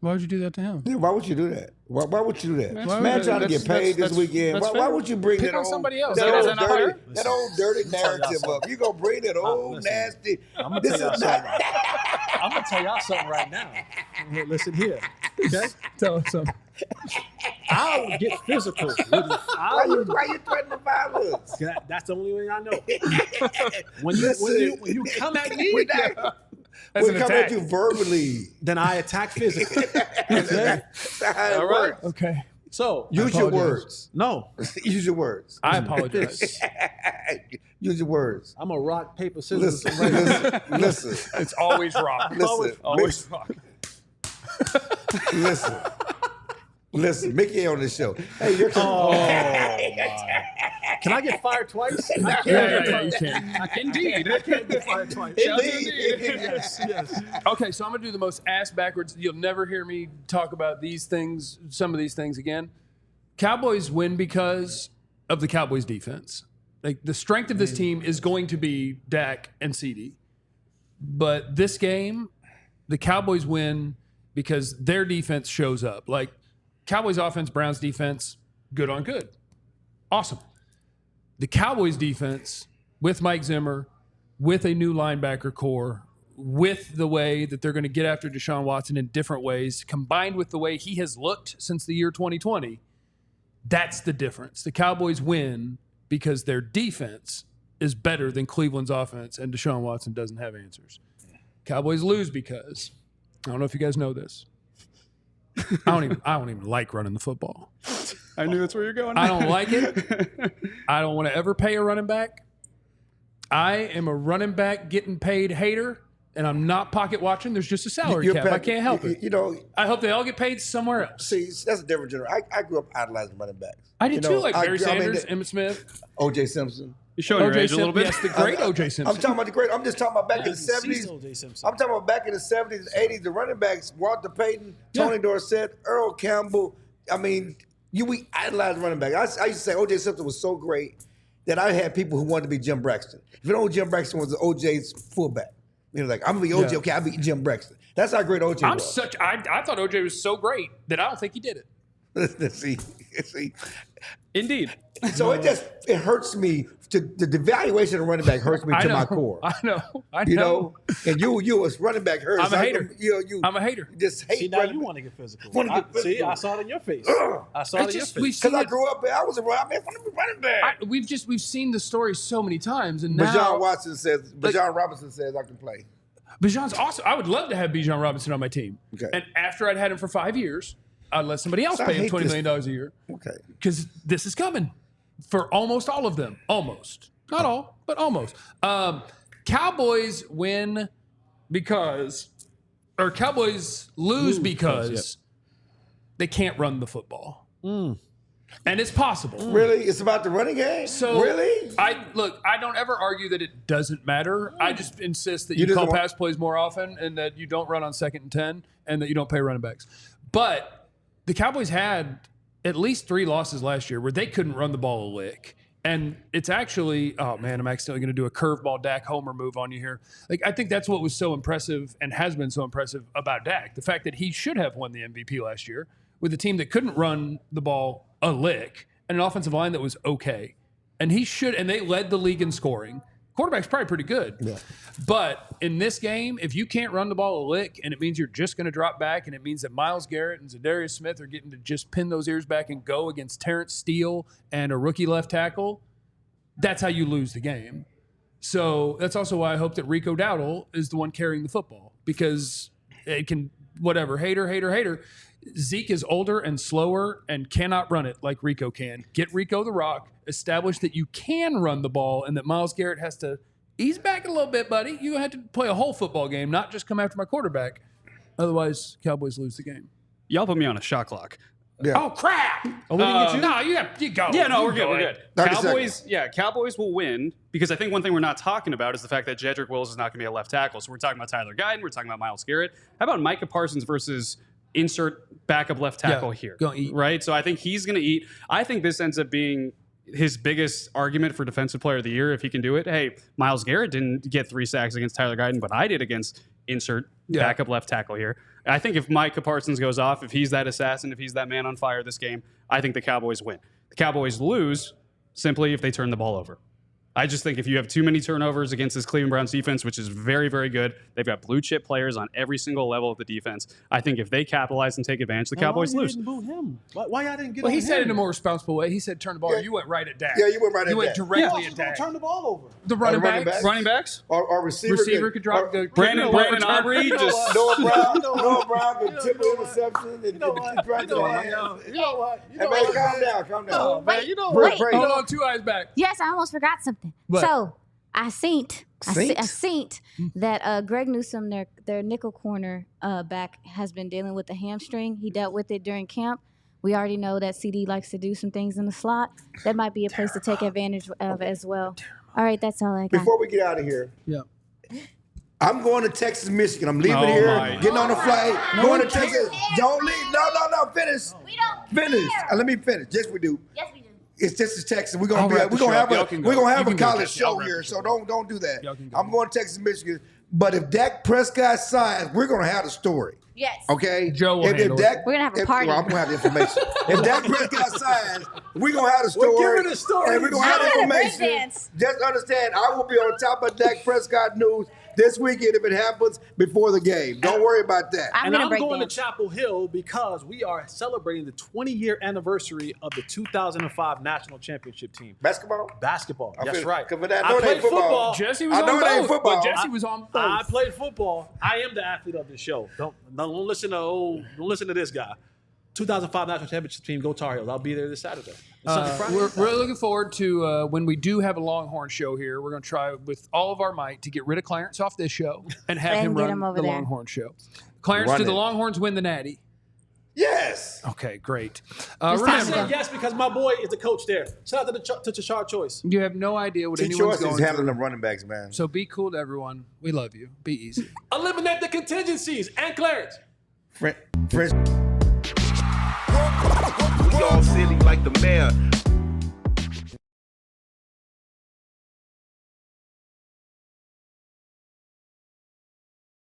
Why would you do that to him? Yeah, why would you do that? Why would you do that? Why Man would- trying to get paid this weekend. Why would you bring Pick that on old, somebody else. that, Is old that not dirty, fair? that old dirty Listen, narrative up? You gonna bring that old listen, nasty? I'm gonna This tell y'all is not. something. I'm gonna tell y'all something right now. Listen here, okay? Tell us something. I would get physical. Why you threatening violence? That's the only way I know. When you come at me, We That's an come attack. at you verbally. then I attack physically. Okay? That's how it All right. works. Okay. So Use your apologize. words. no, Use your words. I apologize. Use your words. I'm a rock, paper, scissors. Listen. It's always rock. Always rock. Listen. Mickey ain't on this show. Hey, your turn. Can I get fired twice? Yeah, you can. Indeed. I can't get fired twice. Yes. Okay, so I'm gonna do the most ass backwards. You'll never hear me talk about these things, some of these things again. Cowboys win because of the Cowboys defense. Like the strength of this team is going to be Dak and CeeDee. But this game, the Cowboys win because their defense shows up. Like Cowboys offense, Browns defense, good on good. Awesome. The Cowboys defense with Mike Zimmer, with a new linebacker core, with the way that they're going to get after Deshaun Watson in different ways, combined with the way he has looked since the year 2020, that's the difference. The Cowboys win because their defense is better than Cleveland's offense, and Deshaun Watson doesn't have answers. Cowboys lose because, I don't know if you guys know this, I don't even like running the football. I knew that's where you're going. I don't like it. I don't want to ever pay a running back. I am a running back getting paid hater, and I'm not pocket watching. There's just a salary cap. I can't help it. You know, I hope they all get paid somewhere else. see, that's a different generation. I grew up idolizing running backs. I did too, like Barry I mean, Sanders, Emmitt Smith, O.J. Simpson. You're showing your age a little bit. Yes, the great O.J. Simpson. I'm talking about the great. I'm just talking about back in the Cease 70s. O.J. Simpson. I'm talking about back in the 70s and 80s. The running backs, Walter Payton, Tony Dorsett, Earl Campbell. I mean, we idolized running back. I used to say O.J. Simpson was so great that I had people who wanted to be Jim Braxton. If you know Jim Braxton was O.J.'s fullback, you know, like I'm gonna be O.J. Yeah. Okay, I'll be Jim Braxton. That's how great O.J. was. I thought O.J. was so great that I don't think he did it. see. Indeed. So it hurts me. The devaluation of running back hurts me to my core. I know. You know, and you as running back hurts. I'm a hater. I'm a hater. You just hate. See, now running you back. want to get physical. Physical. See, I saw it in your face. I saw it in your face. Because I grew up, I was a running back. We've seen the story so many times, and now Bijan Robinson says I can play. Bijan's awesome. I would love to have Bijan Robinson on my team. Okay. And after I'd had him for 5 years, I'd let somebody else pay him $20 million a year. Okay. Because this is coming for almost all of them. Almost. Not all, but almost. Cowboys win because, or Cowboys lose because they can't run the football. And it's possible. Really? It's about the running game? So really? I don't ever argue that it doesn't matter. I just insist that you call pass plays more often and that you don't run on 2nd and 10 and that you don't pay running backs. But the Cowboys had at least 3 losses last year where they couldn't run the ball a lick. And it's actually, oh man, I'm accidentally going to do a curveball Dak homer move on you here. Like, I think that's what was so impressive and has been so impressive about Dak. The fact that he should have won the MVP last year with a team that couldn't run the ball a lick and an offensive line that was okay. And they led the league in scoring. Quarterback's probably pretty good. Yeah. But in this game, if you can't run the ball a lick and it means you're just going to drop back and it means that Myles Garrett and Zadarius Smith are getting to just pin those ears back and go against Terrence Steele and a rookie left tackle, that's how you lose the game. So that's also why I hope that Rico Dowdle is the one carrying the football because it can, whatever, hater. Zeke is older and slower and cannot run it like Rico can. Get Rico the rock, establish that you can run the ball and that Myles Garrett has to ease back a little bit, buddy. You have to play a whole football game, not just come after my quarterback. Otherwise, Cowboys lose the game. Y'all put me on a shot clock. Yeah. Oh, crap. Are we gonna get you? No, you go. Yeah, no, You we're good. go We're ahead. good. Cowboys will win because I think one thing we're not talking about is the fact that Jedrick Wills is not going to be a left tackle. So we're talking about Tyler Guyton. We're talking about Myles Garrett. How about Micah Parsons versus insert backup left tackle here? Gonna eat. Right? So I think he's going to eat. I think this ends up being his biggest argument for Defensive Player of the Year if he can do it. Hey, Myles Garrett didn't get 3 sacks against Tyler Guyton, but I did against insert backup left tackle here. I think if Micah Parsons goes off, if he's that assassin, if he's that man on fire this game, I think the Cowboys win. The Cowboys lose simply if they turn the ball over. I just think if you have too many turnovers against this Cleveland Browns defense, which is very, very good, they've got blue chip players on every single level of the defense. I think if they capitalize and take advantage, the Cowboys lose. Why didn't boo him? Why y'all didn't get Well, on he said it him? in a more responsible way. He said turn the ball. Yeah. You went right at Dak. Yeah, you went right at You went Dak. directly Who's at gonna Dak. turn the ball over? The running running backs. backs? Running backs? Our receiver Could drop the Brandon Aubrey just Noah Brown could tip an interception and You know what? drive to the end. You know what? Hey, man, calm down. Oh, man, you know Break, what? break. Hold on, 2 eyes back. Yes, I almost forgot something. something. What? So I seen Saint? that Greg Newsome, their nickel corner back, has been dealing with the hamstring. He dealt with it during camp. We already know that CD likes to do some things in the slot. That might be a place to take advantage of as well. All right, that's all I got. Before we get out of here, Yeah. I'm going to Texas, Michigan. I'm leaving Oh, here, my. getting on the flight, going to Texas. Don't leave. No. Finish. We don't Finish. care. Let me finish. Yes, we do. Yes, we do. It's Texas, Texas. We're I'll gonna wrap the show up. Y'all can go. we're gonna have You a can go, college Jesse. I'll show wrap here. the show So up. don't do that. Y'all can go. I'm going to Texas, Michigan. But if Dak Prescott signs, we're gonna have the story. Yes. Okay, Joe will handle it. We're gonna have a party. Well, I'm gonna have the information. If Dak Prescott signs, we're gonna have the story. We're giving the story. And we're gonna have I'm the gonna information. breakdance. Just understand, I will be on top of Dak Prescott news this weekend if it happens before the game. Don't worry about that. I'm And gonna I'm break going to dance. Chapel Hill because we are celebrating the 20-year anniversary of the 2005 National Championship team. Basketball. Basketball. I That's feel- right. 'cause I know I they played football. football. Jesse was I know on it ain't both, football. but Jesse was on both. I played football. I am the athlete of this show. Don't listen to this guy. 2005 National Championship team. Go Tar Heels. I'll be there this Saturday. Friday. We're really looking forward to when we do have a Longhorn show here. We're going to try with all of our might to get rid of Clarence off this show and have And him get run him over the there. Longhorn show. Clarence, Run do the it. Longhorns win the Natty? Yes. Okay, great. Just I Remember, said yes because my boy is the coach there. Shout out to Tashard Choice. you have no idea what T. anyone's Choice going is handling through. the running backs, man. So be cool to everyone. We love you. Be easy. Eliminate the contingencies and Clarence. French. We all silly like the mayor.